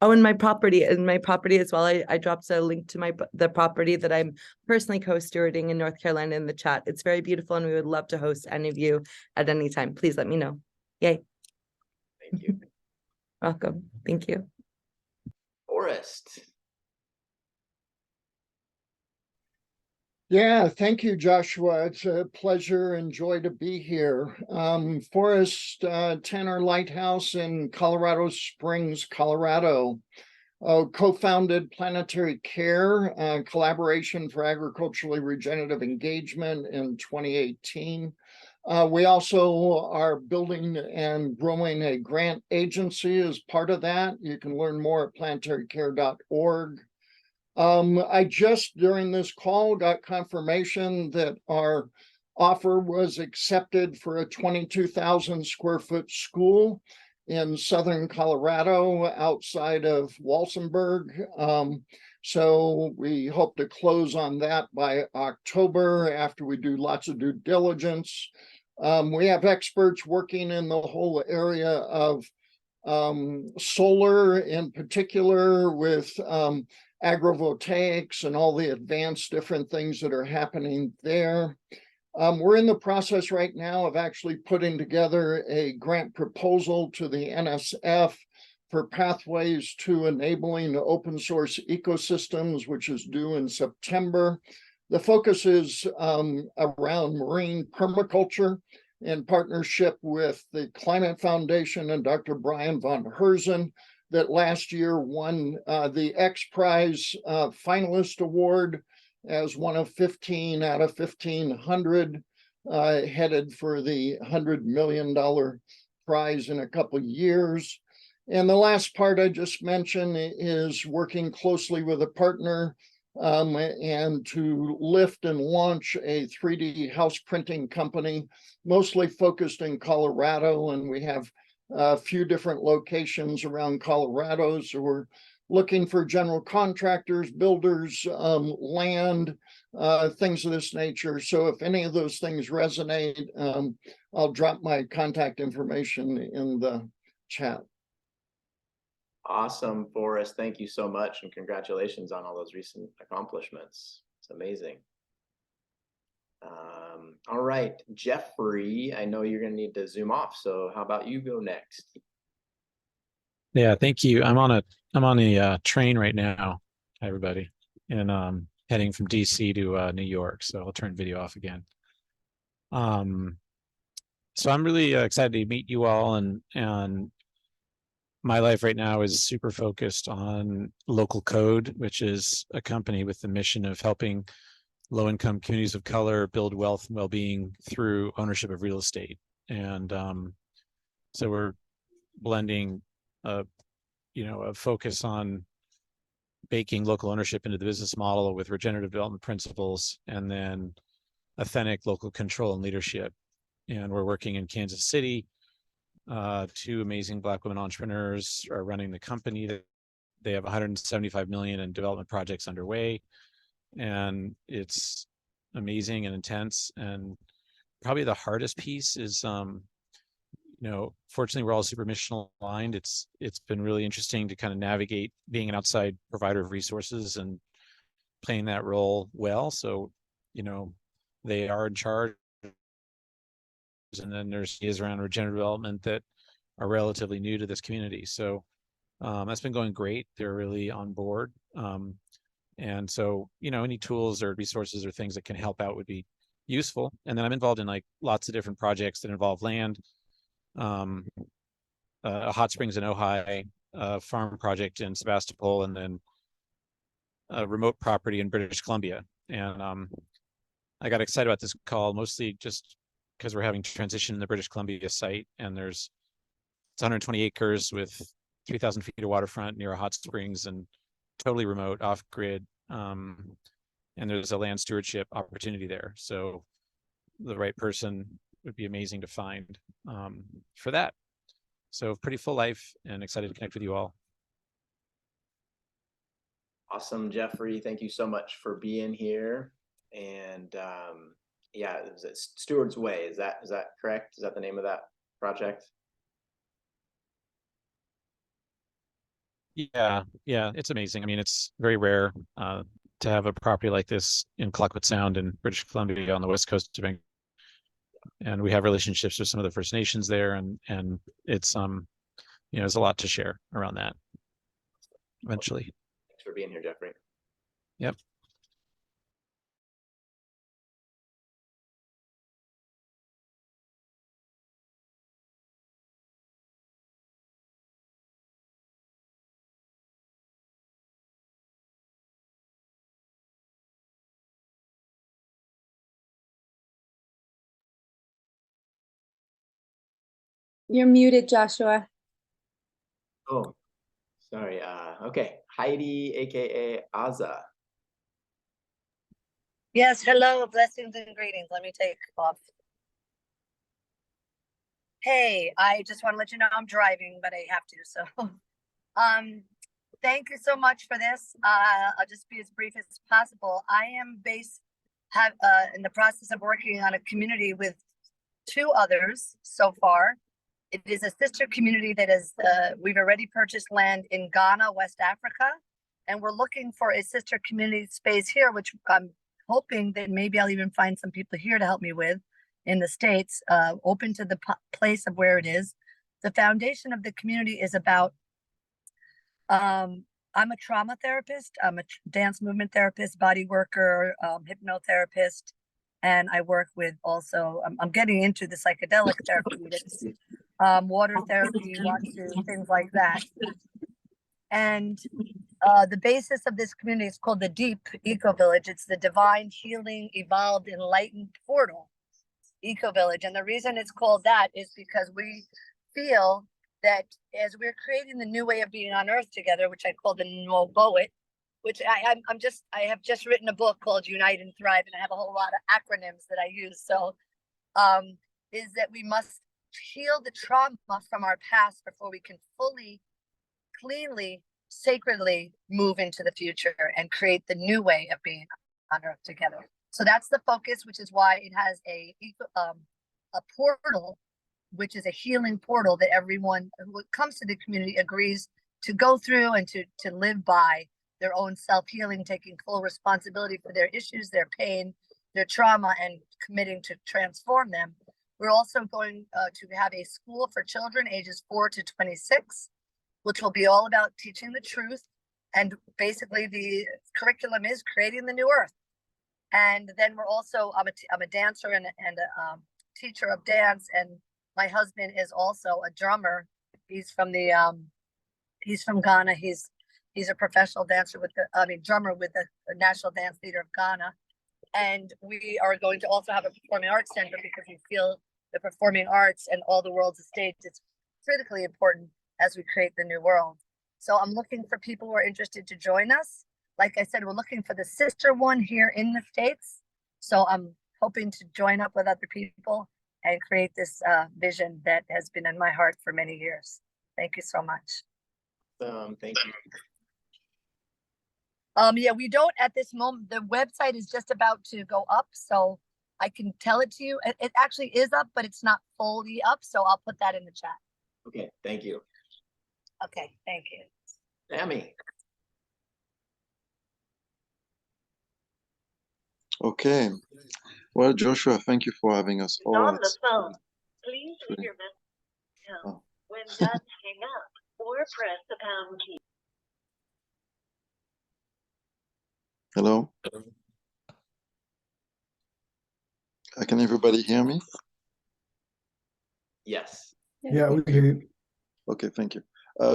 Oh, and my property as well. I dropped a link to the property that I'm personally co-stewarding in North Carolina in the chat. It's very beautiful, and we would love to host any of you at any time. Please let me know. Yay. Thank you. Welcome. Thank you. Forrest. Yeah, thank you, Joshua. It's a pleasure and joy to be here. Forrest Tanner Lighthouse in Colorado Springs, Colorado. Co-founded Planetary Care, Collaboration for Agriculturally Regenerative Engagement in 2018. We also are building and growing a grant agency as part of that. You can learn more at planetarycare.org. I just during this call got confirmation that our offer was accepted for a 22,000 square foot school in southern Colorado outside of Walsenburg. So we hope to close on that by October after we do lots of due diligence. We have experts working in the whole area of solar in particular with agrivoltaics and all the advanced different things that are happening there. We're in the process right now of actually putting together a grant proposal to the NSF for pathways to enabling open source ecosystems, which is due in September. The focus is around marine permaculture in partnership with the Climate Foundation and Dr. Brian von Herzen, that last year won the X Prize finalist award as one of 15 out of 1,500 headed for the $100 million prize in a couple of years. And the last part I just mentioned is working closely with a partner and to lift and launch a 3D house printing company, mostly focused in Colorado. And we have a few different locations around Colorado. So we're looking for general contractors, builders, land, things of this nature. So if any of those things resonate, I'll drop my contact information in the chat. Awesome, Forrest. Thank you so much, and congratulations on all those recent accomplishments. It's amazing. All right, Jeffrey, I know you're going to need to zoom off, so how about you go next? Yeah, thank you. I'm on a train right now, hi everybody, and heading from DC to New York, so I'll turn video off again. So I'm really excited to meet you all and my life right now is super focused on Local Code, which is a company with the mission of helping low-income communities of color build wealth and well-being through ownership of real estate. And so we're blending a focus on baking local ownership into the business model with regenerative development principles, and then authentic local control and leadership. And we're working in Kansas City. Two amazing Black women entrepreneurs are running the company. They have 175 million in development projects underway, and it's amazing and intense. And probably the hardest piece is, fortunately we're all super mission aligned. It's been really interesting to kind of navigate being an outside provider of resources and playing that role well. So, they are in charge. And then there's ideas around regenerative development that are relatively new to this community. So that's been going great. They're really on board. And so, any tools or resources or things that can help out would be useful. And then I'm involved in like lots of different projects that involve land, a hot springs in Ojai, a farm project in Sebastopol, and then a remote property in British Columbia. And I got excited about this call mostly just because we're having transition in the British Columbia site, and it's 120 acres with 3,000 feet of waterfront near a hot springs and totally remote, off grid. And there's a land stewardship opportunity there. So the right person would be amazing to find for that. So pretty full life and excited to connect with you all. Awesome, Jeffrey. Thank you so much for being here. And yeah, is it Steward's Way? Is that correct? Is that the name of that project? Yeah, it's amazing. I mean, it's very rare to have a property like this in Clayoquot Sound in British Columbia on the west coast of Vancouver. And we have relationships with some of the First Nations there, and it's there's a lot to share around that eventually. Thanks for being here, Jeffrey. Yep. You're muted, Joshua. Oh, sorry. Okay, Heidi, aka Aza. Yes, hello, blessings and greetings. Let me take off. Hey, I just want to let you know I'm driving, but I have to. So, thank you so much for this. I'll just be as brief as possible. I am in the process of working on a community with 2 others so far. It is a sister community that is, we've already purchased land in Ghana, West Africa, and we're looking for a sister community space here, which I'm hoping that maybe I'll even find some people here to help me with in the States, open to the place of where it is. The foundation of the community is about, I'm a trauma therapist, I'm a dance movement therapist, body worker, hypnotherapist, and I work with also, I'm getting into the psychedelic therapeutics, water therapy, watsu, things like that. And the basis of this community is called the Deep Eco Village. It's the Divine Healing Evolved Enlightened Portal Eco Village. And the reason it's called that is because we feel that as we're creating the new way of being on Earth together, which I call the Novoit, which I have just written a book called Unite and Thrive, and I have a whole lot of acronyms that I use. So is that we must heal the trauma from our past before we can fully, cleanly, sacredly move into the future and create the new way of being on Earth together. So that's the focus, which is why it has a portal, which is a healing portal that everyone who comes to the community agrees to go through and to live by their own self-healing, taking full responsibility for their issues, their pain, their trauma, and committing to transform them. We're also going to have a school for children ages 4 to 26, which will be all about teaching the truth. And basically the curriculum is creating the new Earth. And then we're also, I'm a dancer and a teacher of dance. And my husband is also a drummer. He's from the He's from Ghana. He's a professional dancer with drummer with the National Dance Theater of Ghana. And we are going to also have a performing arts center because we feel the performing arts and all the world's stage is critically important as we create the new world. So I'm looking for people who are interested to join us. Like I said, we're looking for the sister one here in the States. So I'm hoping to join up with other people and create this vision that has been in my heart for many years. Thank you so much. Thank you. Yeah, we don't at this moment. The website is just about to go up, so I can tell it to you. It actually is up, but it's not fully up, so I'll put that in the chat. Okay, thank you. Okay, thank you. Sammy. Okay. Well, Joshua, thank you for having us all. On the phone, please leave your message. Oh. When done, hang up or press the pound key. Hello? Can everybody hear me? Yes. Yeah, we hear you. Okay, thank you.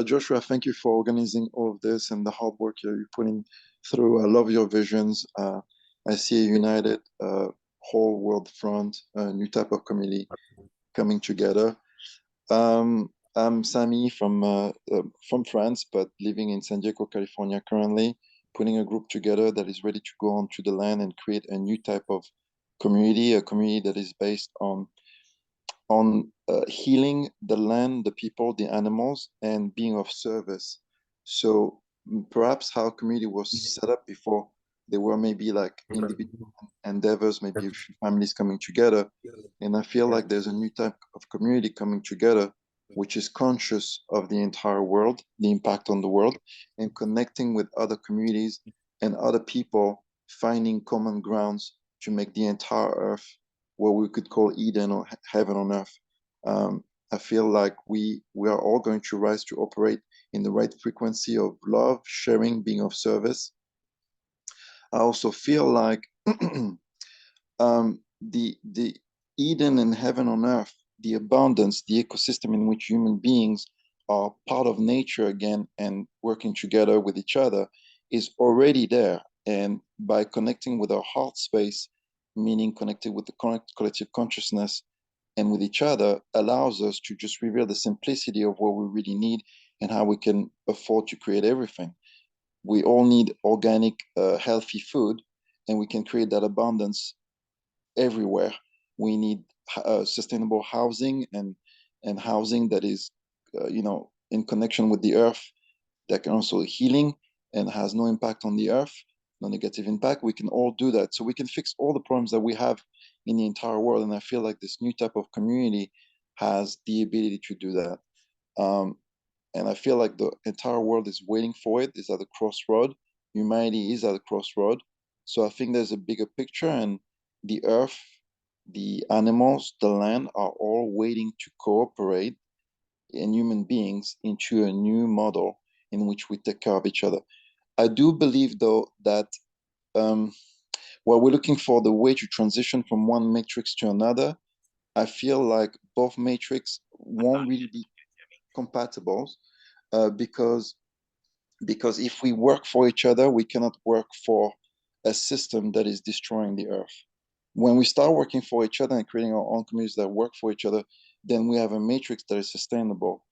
Joshua, thank you for organizing all of this and the hard work you're putting through. I love your visions. I see a united whole world front, a new type of community coming together. I'm Sammy from France, but living in San Diego, California currently, putting a group together that is ready to go onto the land and create a new type of community, a community that is based on healing the land, the people, the animals, and being of service. So perhaps how community was set up before, there were maybe like individual endeavors, maybe a few families coming together. And I feel like there's a new type of community coming together, which is conscious of the entire world, the impact on the world, and connecting with other communities and other people, finding common grounds to make the entire earth what we could call Eden or heaven on earth. I feel like we are all going to rise to operate in the right frequency of love, sharing, being of service. I also feel like the Eden and heaven on earth, the abundance, the ecosystem in which human beings are part of nature again and working together with each other is already there. And by connecting with our heart space, meaning connected with the collective consciousness and with each other, allows us to just reveal the simplicity of what we really need and how we can afford to create everything. We all need organic, healthy food, and we can create that abundance everywhere. We need sustainable housing and housing that is, in connection with the earth, that can also healing and has no impact on the earth, no negative impact. We can all do that. So we can fix all the problems that we have in the entire world. And I feel like this new type of community has the ability to do that. And I feel like the entire world is waiting for it, is at a crossroad. Humanity is at a crossroad. So I think there's a bigger picture, and the earth, the animals, the land are all waiting to cooperate in human beings into a new model in which we take care of each other. I do believe, though, that while we're looking for the way to transition from one matrix to another, I feel like both matrix won't really be compatible because if we work for each other, we cannot work for a system that is destroying the earth. When we start working for each other and creating our own communities that work for each other, then we have a matrix that is sustainable.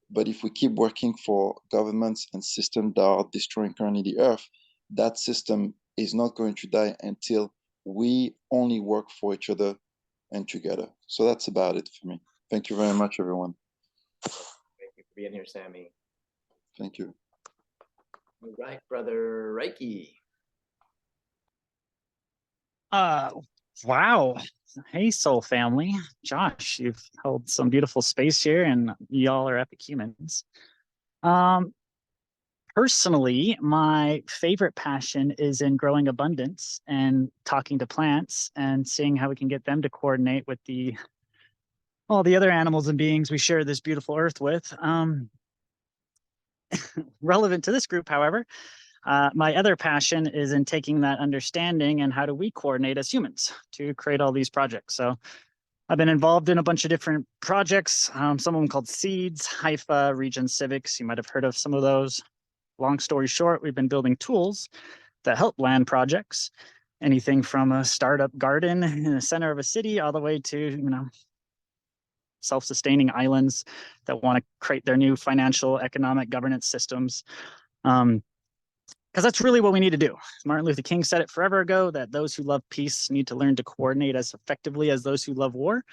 But if we keep working for governments and systems that are destroying currently the earth, that system is not going to die until we only work for each other and together. So that's about it for me. Thank you very much, everyone. Thank you for being here, Sammy. Thank you. All right, brother Reiki. Wow. Hey, soul family. Josh, you've held some beautiful space here, and y'all are epic humans. Personally, my favorite passion is in growing abundance and talking to plants and seeing how we can get them to coordinate with all the other animals and beings we share this beautiful earth with. Relevant to this group, however, my other passion is in taking that understanding and how do we coordinate as humans to create all these projects. So I've been involved in a bunch of different projects, some of them called Seeds, Haifa, Regen Civics. You might have heard of some of those. Long story short, we've been building tools that help land projects, anything from a startup garden in the center of a city all the way to, self-sustaining islands that want to create their new financial, economic governance systems. Because that's really what we need to do. Martin Luther King said it forever ago, that those who love peace need to learn to coordinate as effectively as those who love war.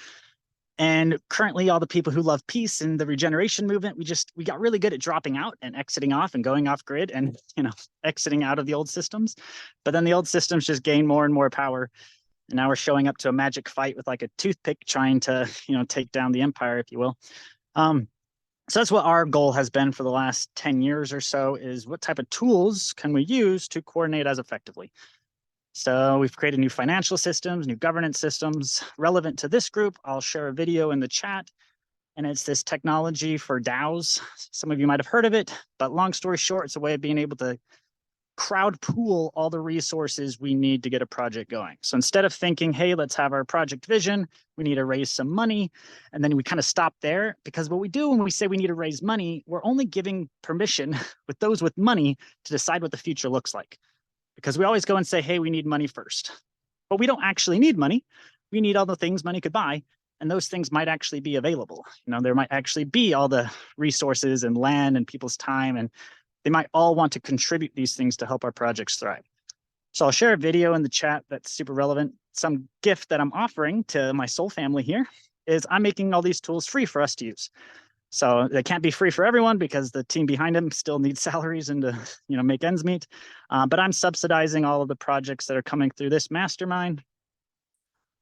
And currently all the people who love peace in the regeneration movement, we got really good at dropping out and exiting off and going off grid and, exiting out of the old systems. But then the old systems just gain more and more power. And now we're showing up to a magic fight with like a toothpick trying to, take down the empire, if you will. So that's what our goal has been for the last 10 years or so, is what type of tools can we use to coordinate as effectively? So we've created new financial systems, new governance systems relevant to this group. I'll share a video in the chat, and it's this technology for DAOs. Some of you might have heard of it, but long story short, it's a way of being able to crowd pool all the resources we need to get a project going. So instead of thinking, hey, let's have our project vision, we need to raise some money, and then we kind of stop there, because what we do when we say we need to raise money, we're only giving permission with those with money to decide what the future looks like. Because we always go and say, hey, we need money first. But we don't actually need money. We need all the things money could buy, and those things might actually be available. There might actually be all the resources and land and people's time, and they might all want to contribute these things to help our projects thrive. So I'll share a video in the chat that's super relevant. Some gift that I'm offering to my soul family here is I'm making all these tools free for us to use. So they can't be free for everyone because the team behind them still needs salaries and to make ends meet. But I'm subsidizing all of the projects that are coming through this mastermind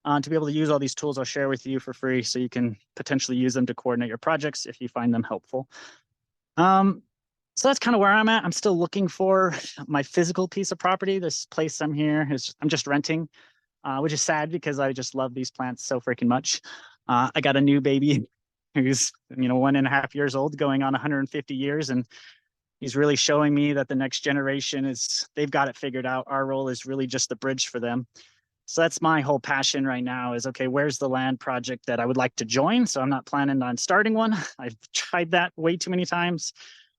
to be able to use all these tools I'll share with you for free, so you can potentially use them to coordinate your projects if you find them helpful. So that's kind of where I'm at. I'm still looking for my physical piece of property. This place I'm just renting, which is sad because I just love these plants so freaking much. I got a new baby who's 1.5 years old, going on 150 years, and he's really showing me that the next generation they've got it figured out. Our role is really just the bridge for them. So that's my whole passion right now, is, okay, where's the land project that I would like to join? So I'm not planning on starting one. I've tried that way too many times.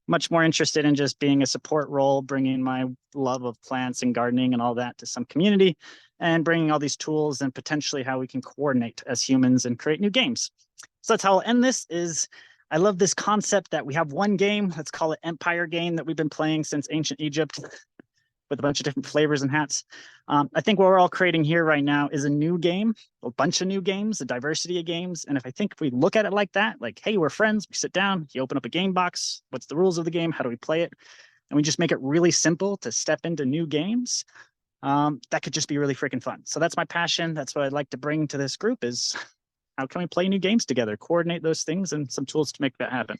Much more interested in just being a support role, bringing my love of plants and gardening and all that to some community, and bringing all these tools and potentially how we can coordinate as humans and create new games. So that's how I'll end this. I love this concept that we have one game, let's call it Empire Game, that we've been playing since ancient Egypt with a bunch of different flavors and hats. I think what we're all creating here right now is a new game, a bunch of new games, a diversity of games. And if we look at it like that, like, hey, we're friends, we sit down, you open up a game box, what's the rules of the game, how do we play it? And we just make it really simple to step into new games. That could just be really freaking fun. So that's my passion. That's what I'd like to bring to this group, is how can we play new games together, coordinate those things, and some tools to make that happen.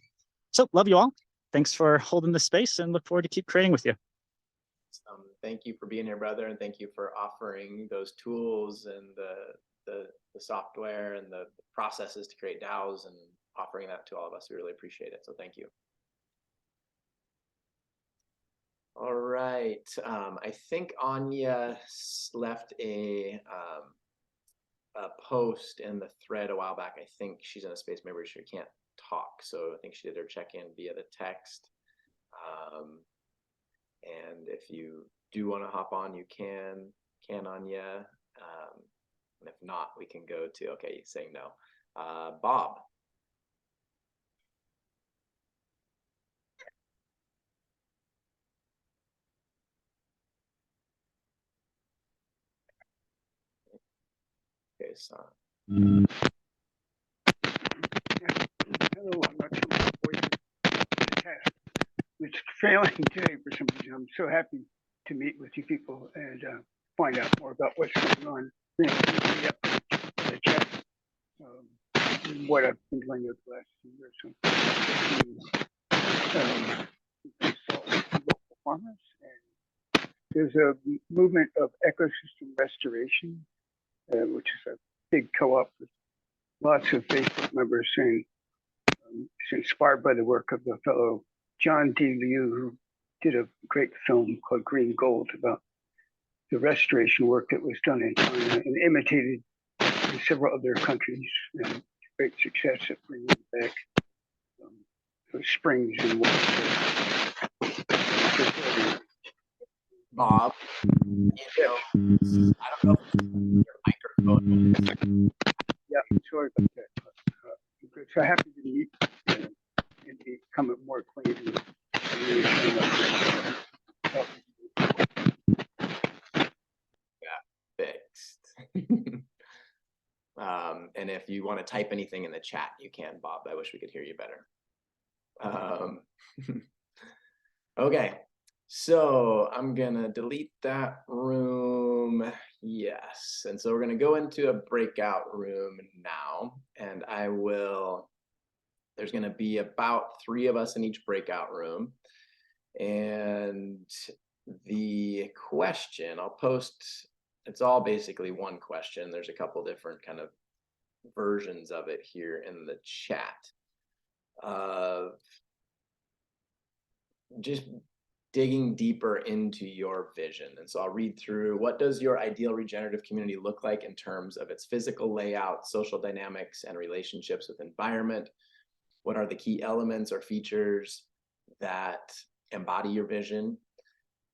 So love you all. Thanks for holding the space, and look forward to keep creating with you. Thank you for being here, brother, and thank you for offering those tools and the software and the processes to create DAOs, and offering that to all of us. We really appreciate it. So thank you. All right. I think Anya left a post in the thread a while back. I think she's in a space maybe she can't talk, so I think she did her check-in via the text. And if you do want to hop on, you can Anya. And if not, we can go to, okay, saying no. Bob. Okay, so. Hello, I'm not sure my voice is test. It's failing today for some reason. I'm so happy to meet with you people and find out more about what's going on. The chat, what I've been doing over the last few years. Consult local farmers, and there's a movement of ecosystem restoration, which is a big co-op with lots of Facebook members, and it's inspired by the work of the fellow John D. Liu, who did a great film called Green Gold about the restoration work that was done in China, and imitated in several other countries. Great success at bringing back those springs and water. Bob, I don't know if your microphone. Yeah, sorry about that. Good. So happy to meet and become more acquainted with Fixed. And if you want to type anything in the chat, you can, Bob. I wish we could hear you better. Okay, so I'm gonna delete that room. Yes, and so we're gonna go into a breakout room now, and there's gonna be about 3 of us in each breakout room. And the question I'll post, it's all basically one question. There's a couple different kind of versions of it here in the chat. Just digging deeper into your vision. And so I'll read through, what does your ideal regenerative community look like in terms of its physical layout, social dynamics, and relationships with environment? What are the key elements or features that embody your vision?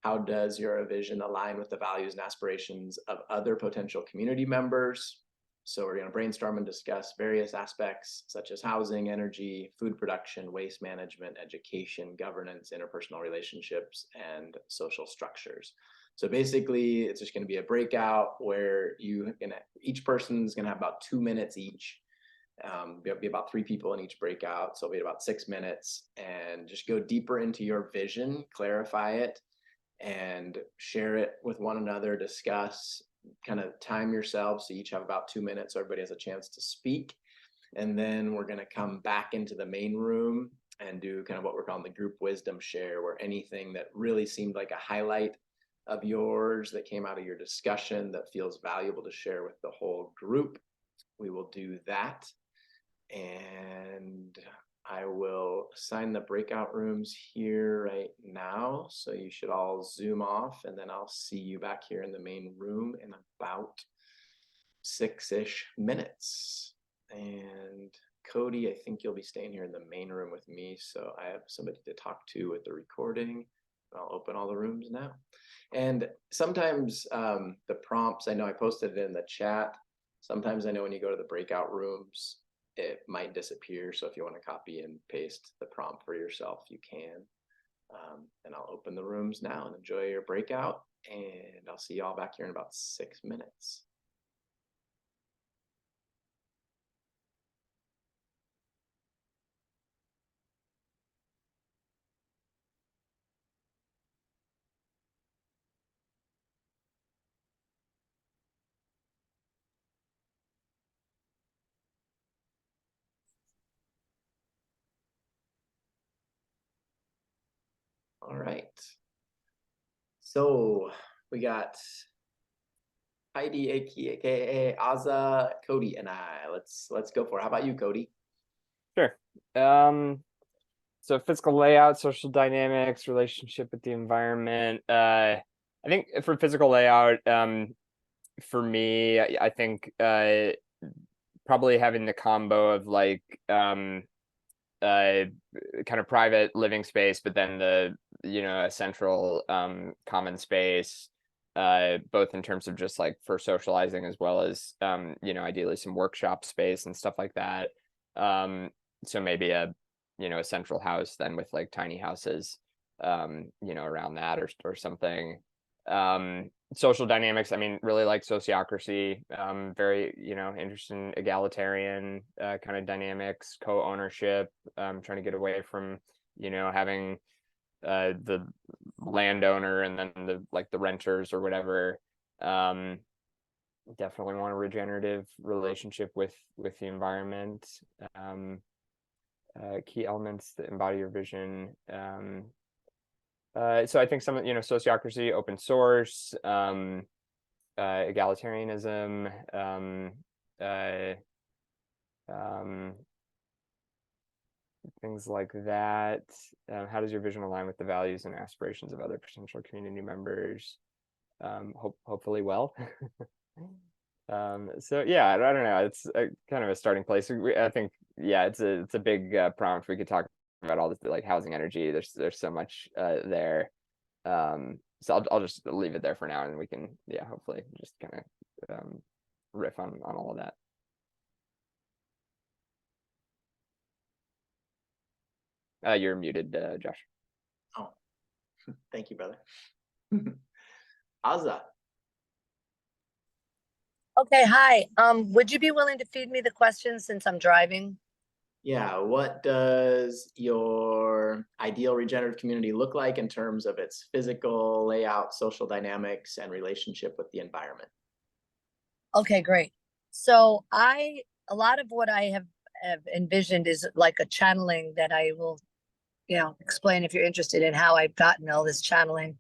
How does your vision align with the values and aspirations of other potential community members? So we're going to brainstorm and discuss various aspects such as housing, energy, food production, waste management, education, governance, interpersonal relationships, and social structures. So basically, it's just going to be a breakout where each person's going to have about 2 minutes each. There'll be about 3 people in each breakout, so it'll be about 6 minutes, and just go deeper into your vision, clarify it, and share it with one another, discuss, kind of time yourselves. So you each have about 2 minutes, so everybody has a chance to speak. And then we're going to come back into the main room and do kind of what we're calling the group wisdom share, where anything that really seemed like a highlight of yours that came out of your discussion that feels valuable to share with the whole group, we will do that. And I will assign the breakout rooms here right now. So you should all zoom off, and then I'll see you back here in the main room in about 6-ish minutes. And Cody, I think you'll be staying here in the main room with me. So I have somebody to talk to with the recording. I'll open all the rooms now. And sometimes the prompts, I know I posted it in the chat. Sometimes I know when you go to the breakout rooms, it might disappear. So if you want to copy and paste the prompt for yourself, you can. And I'll open the rooms now and enjoy your breakout. And I'll see you all back here in about 6 minutes. All right. So we got Heidi, aka Aza, Cody, and I. Let's go for it. How about you, Cody? Sure. So physical layout, social dynamics, relationship with the environment. I think for physical layout, for me, I think probably having the combo of like kind of private living space, but then a central common space, both in terms of just like for socializing as well as ideally some workshop space and stuff like that. So maybe a central house then with like tiny houses around that or something. Social dynamics, I mean, really like sociocracy, very interested in egalitarian kind of dynamics, co-ownership, trying to get away from having the landowner and then the renters or whatever. Definitely want a regenerative relationship with the environment. Key elements that embody your vision. So I think some sociocracy, open source, egalitarianism, things like that. How does your vision align with the values and aspirations of other potential community members? Hopefully well. So yeah, I don't know. It's kind of a starting place. I think, yeah, it's a big prompt. We could talk about all this, like housing energy. There's so much there. So I'll just leave it there for now, and we can, yeah, hopefully just kind of riff on all of that. You're muted, Josh. Oh, thank you, brother. Azza. Okay, hi. Would you be willing to feed me the questions since I'm driving? Yeah, what does your ideal regenerative community look like in terms of its physical layout, social dynamics, and relationship with the environment? Okay, great. So a lot of what I have envisioned is like a channeling that I will, explain if you're interested in how I've gotten all this channeling.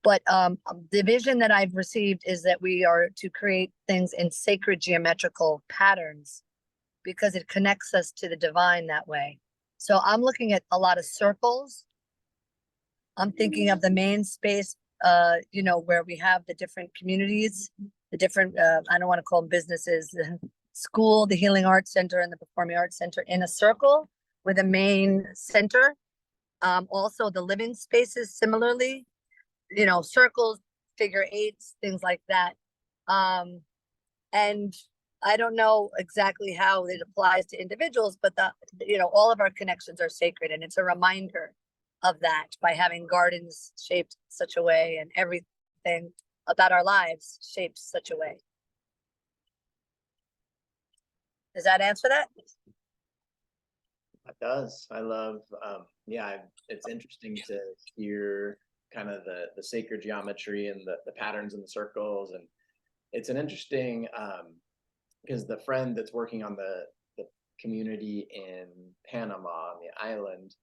But the vision that I've received is that we are to create things in sacred geometrical patterns because it connects us to the divine that way. So I'm looking at a lot of circles. I'm thinking of the main space, where we have the different communities, the different, I don't want to call them businesses, the school, the Healing Arts Center, and the Performing Arts Center in a circle with a main center. Also the living spaces similarly, circles, figure eights, things like that. And I don't know exactly how it applies to individuals, but all of our connections are sacred, and it's a reminder of that by having gardens shaped such a way and everything about our lives shaped such a way. Does that answer that? It does. I love, it's interesting to hear kind of the sacred geometry and the patterns and the circles. And it's an interesting, because the friend that's working on the community in Panama on the island,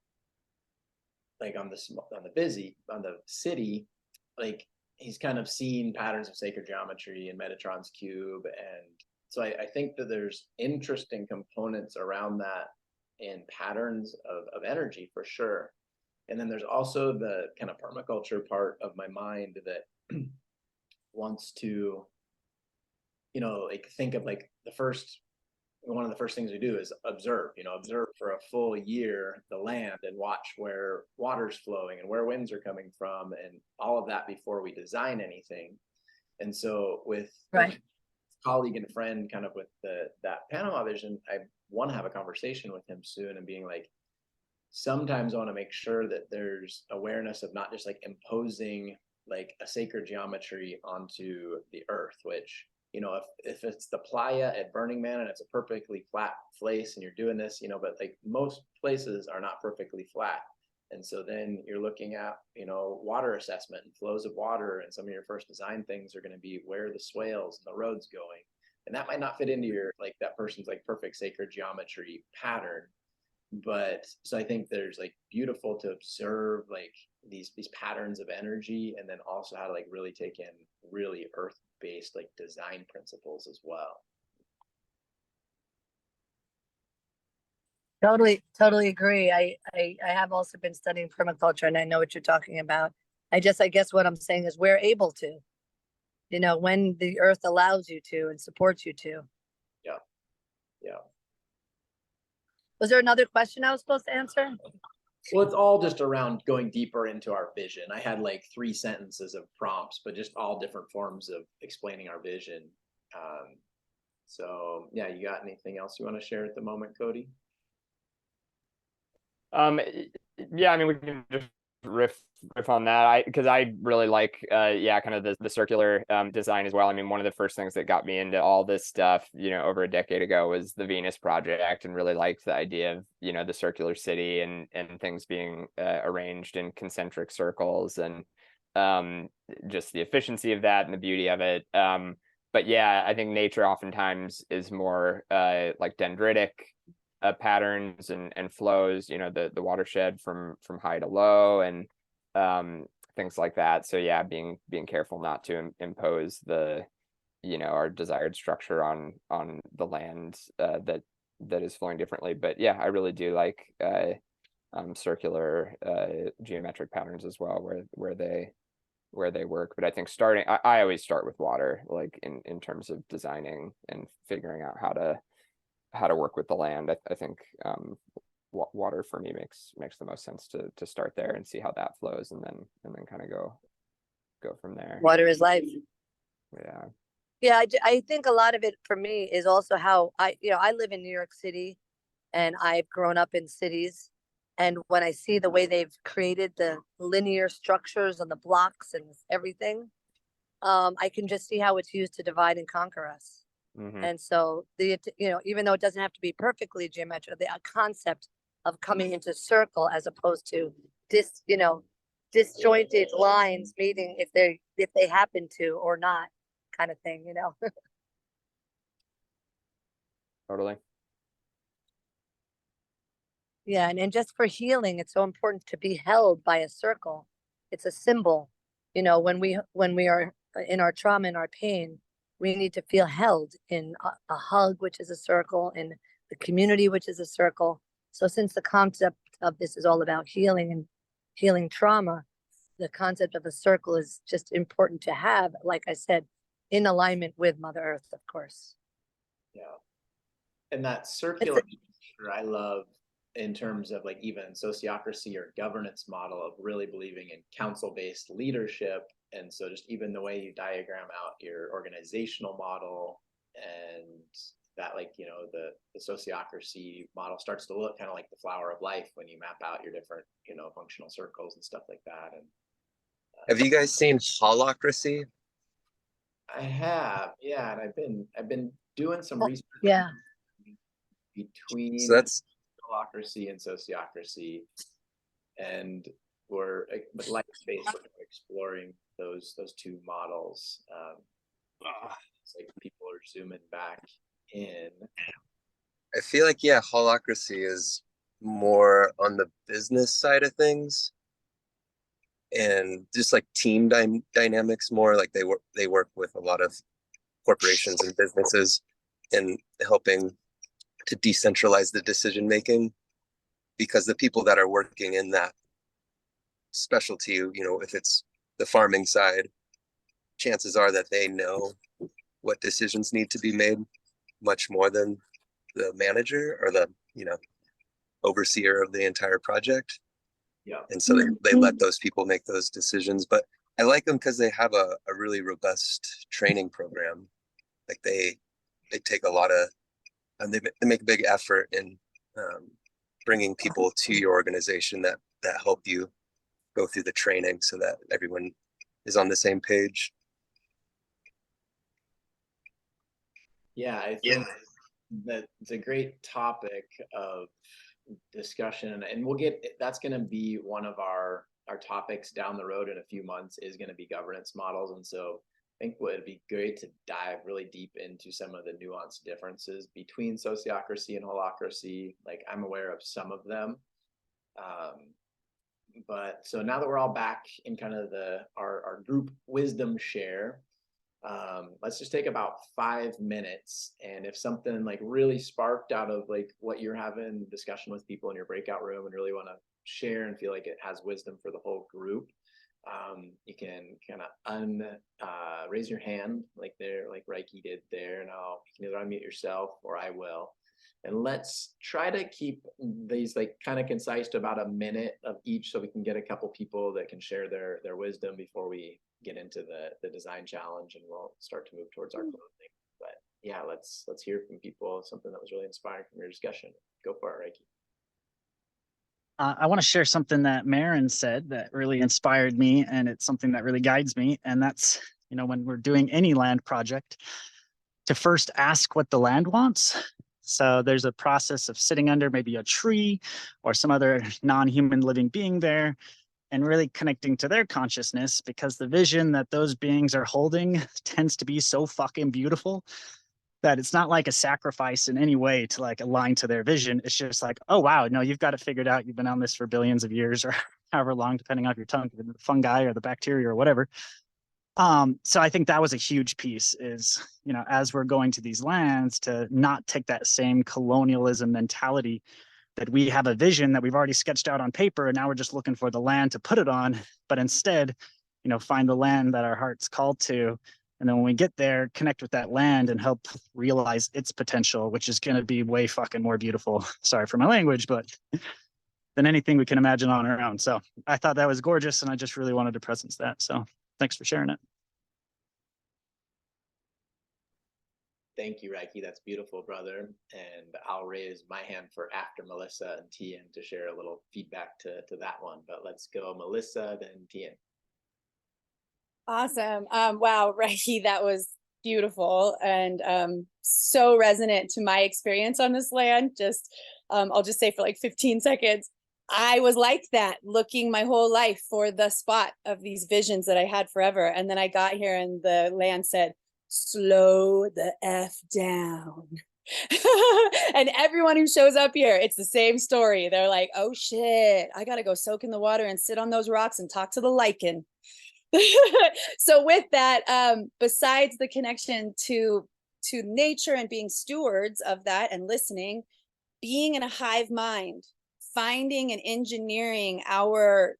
like on the city, like he's kind of seen patterns of sacred geometry in Metatron's cube. And so I think that there's interesting components around that in patterns of energy for sure. And then there's also the kind of permaculture part of my mind that wants to, like think of like one of the first things we do is observe for a full year the land and watch where water's flowing and where winds are coming from and all of that before we design anything. And so with colleague and friend kind of with that Panama vision, I want to have a conversation with him soon and being like, sometimes I want to make sure that there's awareness of not just like imposing like a sacred geometry onto the earth, which, if it's the playa at Burning Man and it's a perfectly flat place and you're doing this, but like most places are not perfectly flat. And so then you're looking at, water assessment and flows of water. And some of your first design things are going to be where are the swales and the roads going. And that might not fit into your, like that person's like perfect sacred geometry pattern. But so I think there's like beautiful to observe like these patterns of energy, and then also how to like really take in really earth-based like design principles as well. Totally agree. I have also been studying permaculture, and I know what you're talking about. I guess what I'm saying is we're able to, when the earth allows you to and supports you to. Yeah. Was there another question I was supposed to answer? Well, it's all just around going deeper into our vision. I had like 3 sentences of prompts, but just all different forms of explaining our vision. So yeah, you got anything else you want to share at the moment, Cody? Yeah, I mean, we can just riff on that. Because I really like kind of the circular design as well. I mean, one of the first things that got me into all this stuff, over a decade ago was the Venus Project, and really liked the idea of, the circular city and things being arranged in concentric circles, and just the efficiency of that and the beauty of it. But yeah, I think nature oftentimes is more like dendritic patterns and flows, the watershed from high to low, and things like that. So yeah, being careful not to impose our desired structure on the land that is flowing differently. But yeah, I really do like circular geometric patterns as well, where where they work. But I think starting, I always start with water, like in terms of designing and figuring out how to work with the land. I think water for me makes the most sense to start there and see how that flows, and then kind of go from there. Water is life. Yeah. Yeah, I think a lot of it for me is also how I live in New York City, and I've grown up in cities. And when I see the way they've created the linear structures and the blocks and everything, I can just see how it's used to divide and conquer us. And so even though it doesn't have to be perfectly geometric, the concept of coming into circle as opposed to disjointed lines meeting if they happen to or not, kind of thing. Totally. Yeah, and just for healing, it's so important to be held by a circle. It's a symbol. When we are in our trauma and our pain, we need to feel held in a hug, which is a circle, in the community, which is a circle. So since the concept of this is all about healing and healing trauma, the concept of a circle is just important to have, like I said, in alignment with Mother Earth, of course. Yeah. And that circular nature I love, in terms of like even sociocracy or governance model of really believing in council-based leadership. And so just even the way you diagram out your organizational model, and that the sociocracy model starts to look kind of like the flower of life when you map out your different, functional circles and stuff like that. And have you guys seen Holacracy? I have, yeah, and I've been doing some research between so that's holacracy and sociocracy, and we're like space exploring those two models. It's like people are zooming back in. I feel like Holacracy is more on the business side of things, and just like team dynamics more. Like they work with a lot of corporations and businesses in helping to decentralize the decision making, because the people that are working in that specialty, if it's the farming side, chances are that they know what decisions need to be made much more than the manager or the overseer of the entire project. Yeah. And so they let those people make those decisions. But I like them because they have a really robust training program. Like they take a lot of, and they make a big effort in bringing people to your organization that help you go through the training so that everyone is on the same page. Yeah, I think that it's a great topic of discussion, and that's going to be one of our topics down the road in a few months, is going to be governance models. And so I think would be great to dive really deep into some of the nuanced differences between sociocracy and holacracy. Like I'm aware of some of them. But so now that we're all back in kind of our group wisdom share, let's just take about 5 minutes. And if something like really sparked out of like what you're having discussion with people in your breakout room and really want to share and feel like it has wisdom for the whole group, you can kind of raise your hand like Reiki did there, and you can either unmute yourself or I will. And let's try to keep these like kind of concise to about a minute of each, so we can get a couple people that can share their wisdom before we get into the design challenge, and we'll start to move towards our closing. But yeah, let's hear from people something that was really inspiring from your discussion. Go for it, Reiki. I want to share something that Marin said that really inspired me, and it's something that really guides me. And that's, when we're doing any land project, to first ask what the land wants. So there's a process of sitting under maybe a tree or some other non-human living being there, and really connecting to their consciousness, because the vision that those beings are holding tends to be so fucking beautiful that it's not like a sacrifice in any way to like align to their vision. It's just like, oh, wow, no, you've got it figured out. You've been on this for billions of years or however long, depending on your tongue, the fungi or the bacteria or whatever. So I think that was a huge piece is, as we're going to these lands, to not take that same colonialism mentality that we have a vision that we've already sketched out on paper, and now we're just looking for the land to put it on. But instead, find the land that our heart's called to. And then when we get there, connect with that land and help realize its potential, which is going to be way fucking more beautiful. Sorry for my language, but than anything we can imagine on our own. So I thought that was gorgeous, and I just really wanted to presence that. So thanks for sharing it. Thank you, Reiki. That's beautiful, brother. And I'll raise my hand for after Melissa and Tian to share a little feedback to that one. But let's go Melissa, then Tian. Awesome. Wow, Reiki, that was beautiful and so resonant to my experience on this land. Just I'll just say for like 15 seconds, I was like that, looking my whole life for the spot of these visions that I had forever. And then I got here and the land said, slow the F down. And everyone who shows up here, it's the same story. They're like, oh shit, I gotta go soak in the water and sit on those rocks and talk to the lichen. So with that, besides the connection to nature and being stewards of that and listening, being in a hive mind, finding and engineering our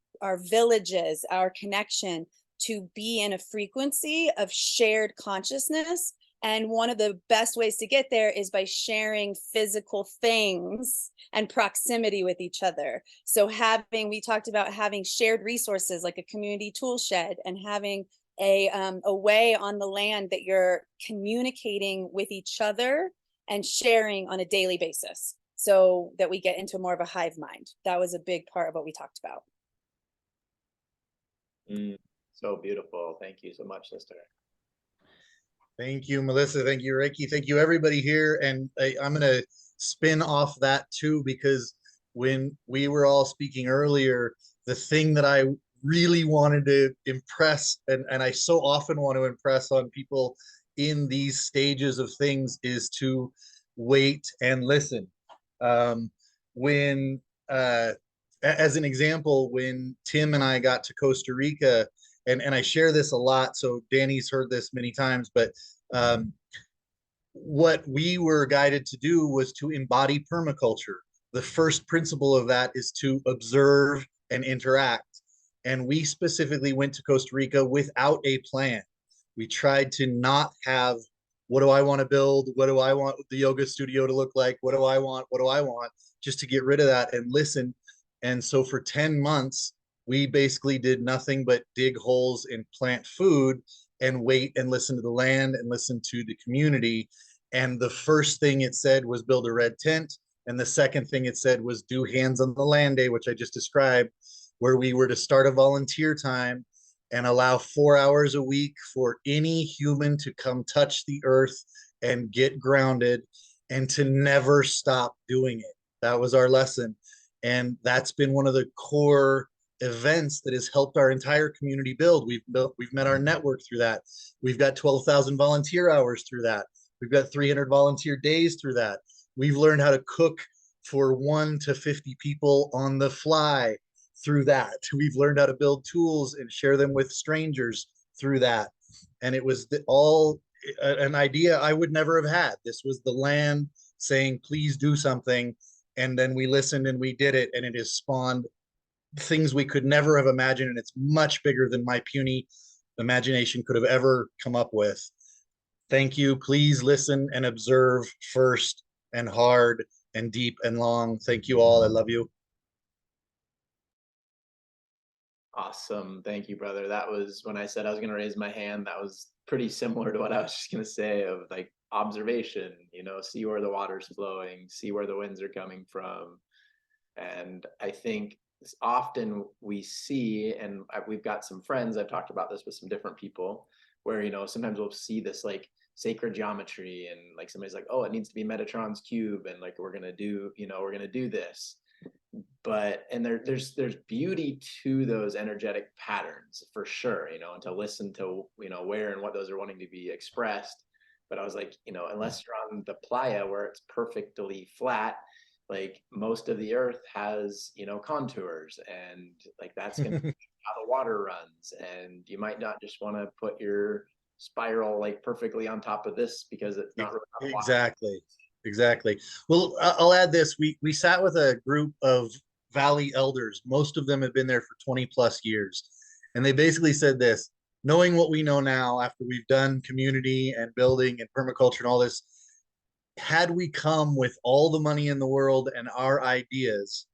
villages, our connection to be in a frequency of shared consciousness. And one of the best ways to get there is by sharing physical things and proximity with each other. So we talked about having shared resources like a community tool shed, and having a way on the land that you're communicating with each other and sharing on a daily basis, so that we get into more of a hive mind. That was a big part of what we talked about. So beautiful. Thank you so much, sister. Thank you, Melissa. Thank you, Ricky. Thank you, everybody here. And I'm going to spin off that too, because when we were all speaking earlier, the thing that I really wanted to impress, and I so often want to impress on people in these stages of things, is to wait and listen. As an example, when Tim and I got to Costa Rica, and I share this a lot, so Danny's heard this many times, but what we were guided to do was to embody permaculture. The first principle of that is to observe and interact. And we specifically went to Costa Rica without a plan. We tried to not have, what do I want to build? What do I want the yoga studio to look like? What do I want? What do I want? Just to get rid of that and listen. And so for 10 months, we basically did nothing but dig holes and plant food and wait and listen to the land and listen to the community. And the first thing it said was build a red tent. And the second thing it said was do hands on the land day, which I just described, where we were to start a volunteer time and allow 4 hours a week for any human to come touch the earth and get grounded, and to never stop doing it. That was our lesson. And that's been one of the core events that has helped our entire community build. We've met our network through that. We've got 12,000 volunteer hours through that. We've got 300 volunteer days through that. We've learned how to cook for 1 to 50 people on the fly through that. We've learned how to build tools and share them with strangers through that. And it was all an idea I would never have had. This was the land saying, please do something. And then we listened and we did it. And it has spawned things we could never have imagined. And it's much bigger than my puny imagination could have ever come up with. Thank you. Please listen and observe first, and hard and deep and long. Thank you all. I love you. Awesome. Thank you, brother. That was, when I said I was going to raise my hand, that was pretty similar to what I was just going to say, of like observation, see where the water's flowing, see where the winds are coming from. And I think often we see, and we've got some friends, I've talked about this with some different people, where, sometimes we'll see this like sacred geometry, and like somebody's like, oh, it needs to be Metatron's cube, and like we're going to do this. And there's beauty to those energetic patterns for sure, and to listen to, where and what those are wanting to be expressed. But I was like, unless you're on the playa where it's perfectly flat, like most of the earth has, contours, and like that's going to be how the water runs. And you might not just want to put your spiral like perfectly on top of this, because it's not really Exactly. Well, I'll add this. We sat with a group of Valley elders. Most of them have been there for 20 plus years. And they basically said this: knowing what we know now after we've done community and building and permaculture and all this, had we come with all the money in the world and our ideas,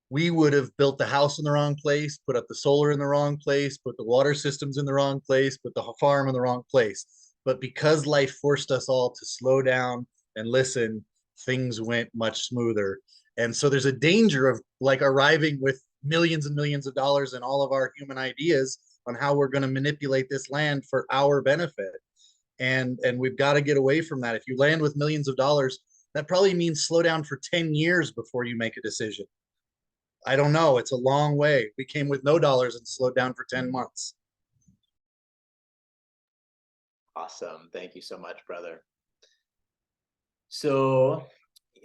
we would have built the house in the wrong place, put up the solar in the wrong place, put the water systems in the wrong place, put the farm in the wrong place. But because life forced us all to slow down and listen, things went much smoother. And so there's a danger of like arriving with millions and millions of dollars and all of our human ideas on how we're going to manipulate this land for our benefit. And we've got to get away from that. If you land with millions of dollars, that probably means slow down for 10 years before you make a decision. I don't know. It's a long way. We came with no dollars and slowed down for 10 months. Awesome. Thank you so much, brother. So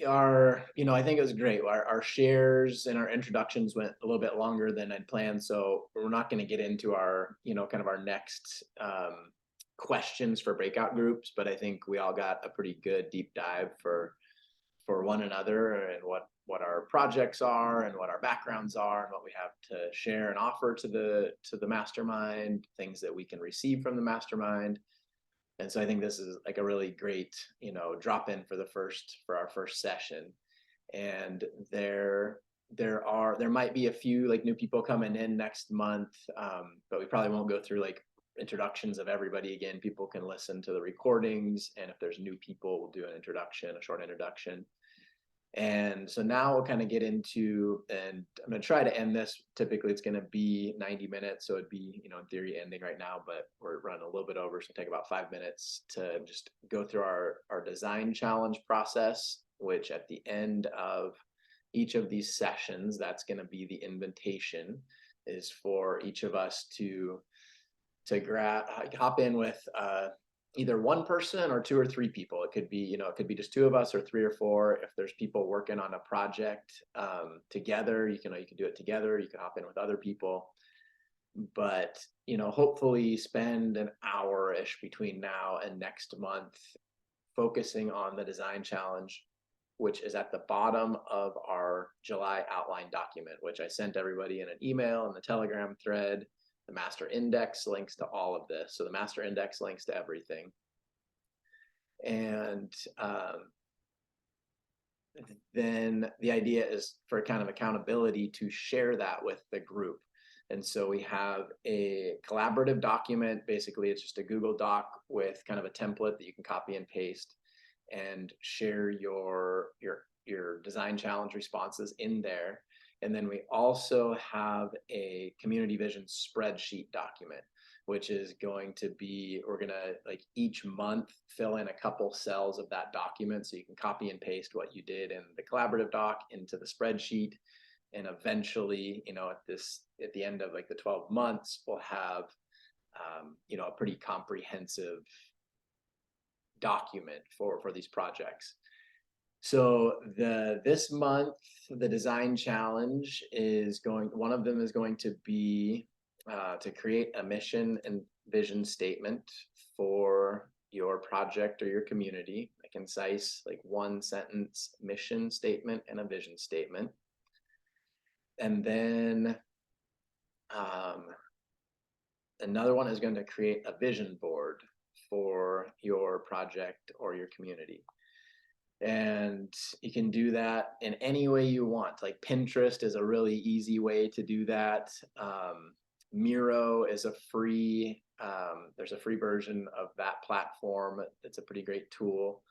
I think it was great. Our shares and our introductions went a little bit longer than I'd planned. So we're not going to get into our, kind of our next questions for breakout groups, but I think we all got a pretty good deep dive for one another and what our projects are and what our backgrounds are and what we have to share and offer to the mastermind, things that we can receive from the mastermind. And so I think this is like a really great, drop in for our first session. And there might be a few like new people coming in next month, but we probably won't go through like introductions of everybody again. People can listen to the recordings, and if there's new people, we'll do a short introduction. And so now we'll kind of get into, and I'm going to try to end this. Typically it's going to be 90 minutes. So it'd be, in theory ending right now, but we're running a little bit over. So take about 5 minutes to just go through our design challenge process, which at the end of each of these sessions, that's going to be the invitation, is for each of us to hop in with either one person or 2 or 3 people. It could be, it could be just 2 of us or 3 or 4. If there's people working on a project together, you can do it together. You can hop in with other people, but, hopefully spend an hour-ish between now and next month focusing on the design challenge, which is at the bottom of our July outline document, which I sent everybody in an email and the Telegram thread. The master index links to all of this. So the master index links to everything. And then the idea is for kind of accountability to share that with the group. And so we have a collaborative document. Basically, it's just a Google Doc with kind of a template that you can copy and paste and share your design challenge responses in there. And then we also have a community vision spreadsheet document, which is going to be, we're going to like each month fill in a couple cells of that document. So you can copy and paste what you did in the collaborative doc into the spreadsheet. And eventually, at the end of like the 12 months, we'll have, a pretty comprehensive document for these projects. So this month, the design challenge one of them is going to be to create a mission and vision statement for your project or your community, a concise, like 1-sentence mission statement and a vision statement. And then another one is going to create a vision board for your project or your community. And you can do that in any way you want. Like Pinterest is a really easy way to do that. Miro is there's a free version of that platform. It's a pretty great tool.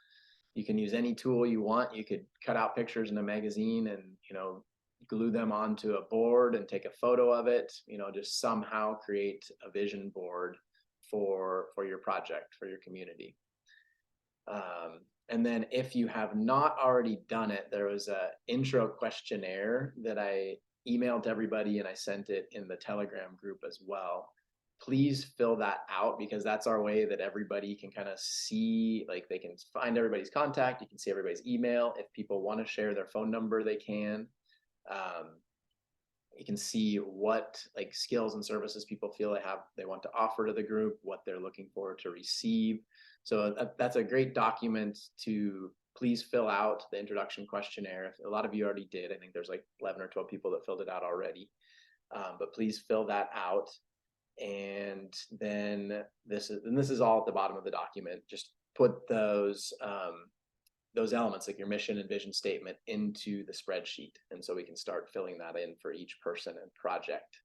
You can use any tool you want. You could cut out pictures in a magazine and, glue them onto a board and take a photo of it, just somehow create a vision board for your project, for your community. And then if you have not already done it, there was an intro questionnaire that I emailed to everybody and I sent it in the Telegram group as well. Please fill that out, because that's our way that everybody can kind of see, like they can find everybody's contact. You can see everybody's email. If people want to share their phone number, they can. You can see what like skills and services people feel they want to offer to the group, what they're looking for to receive. So that's a great document to please fill out the introduction questionnaire. A lot of you already did. I think there's like 11 or 12 people that filled it out already. But please fill that out. And then this is all at the bottom of the document. Just put those elements like your mission and vision statement into the spreadsheet. And so we can start filling that in for each person and project.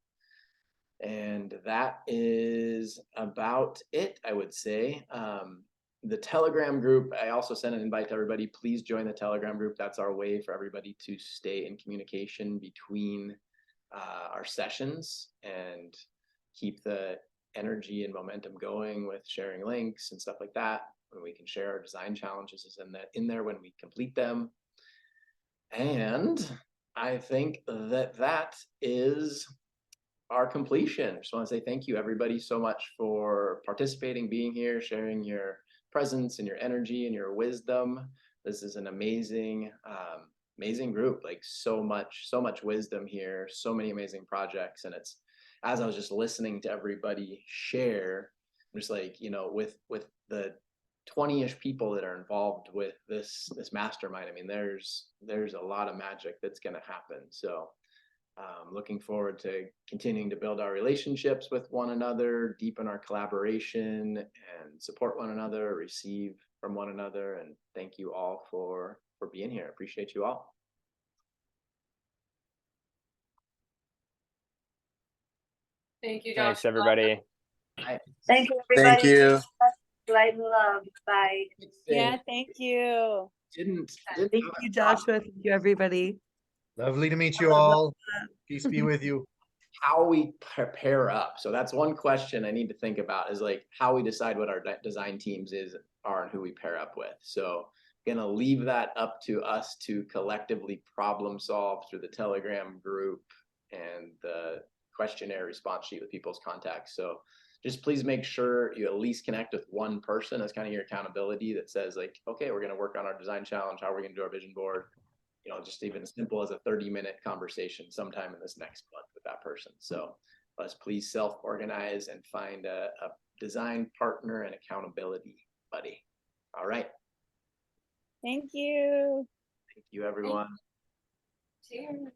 And that is about it, I would say. The Telegram group, I also sent an invite to everybody. Please join the Telegram group. That's our way for everybody to stay in communication between our sessions and keep the energy and momentum going with sharing links and stuff like that. When we can share our design challenges is in there when we complete them. And I think that is our completion. Just want to say thank you everybody so much for participating, being here, sharing your presence and your energy and your wisdom. This is an amazing group, like so much wisdom here, so many amazing projects. And it's, as I was just listening to everybody share, I'm just like, with the 20-ish people that are involved with this mastermind, I mean, there's a lot of magic that's going to happen. So looking forward to continuing to build our relationships with one another, deepen our collaboration, and support one another, receive from one another. And thank you all for being here. Appreciate you all. Thank you, Thanks, everybody. Thank you, Thank everybody. you. Light and love. Bye. Yeah, thank you. Thank you, Joshua. Thank you, everybody. Lovely to meet you all. Peace be with you. How we pair up. So that's one question I need to think about, is like how we decide what our design teams are and who we pair up with. So gonna leave that up to us to collectively problem solve through the Telegram group and the questionnaire response sheet with people's contacts. So just please make sure you at least connect with one person as kind of your accountability that says like, okay, we're gonna work on our design challenge. How are we gonna do our vision board? Just even as simple as a 30-minute conversation sometime in this next month with that person. So let's please self-organize and find a design partner and accountability buddy. All right. Thank you. Thank you, everyone. Cheers.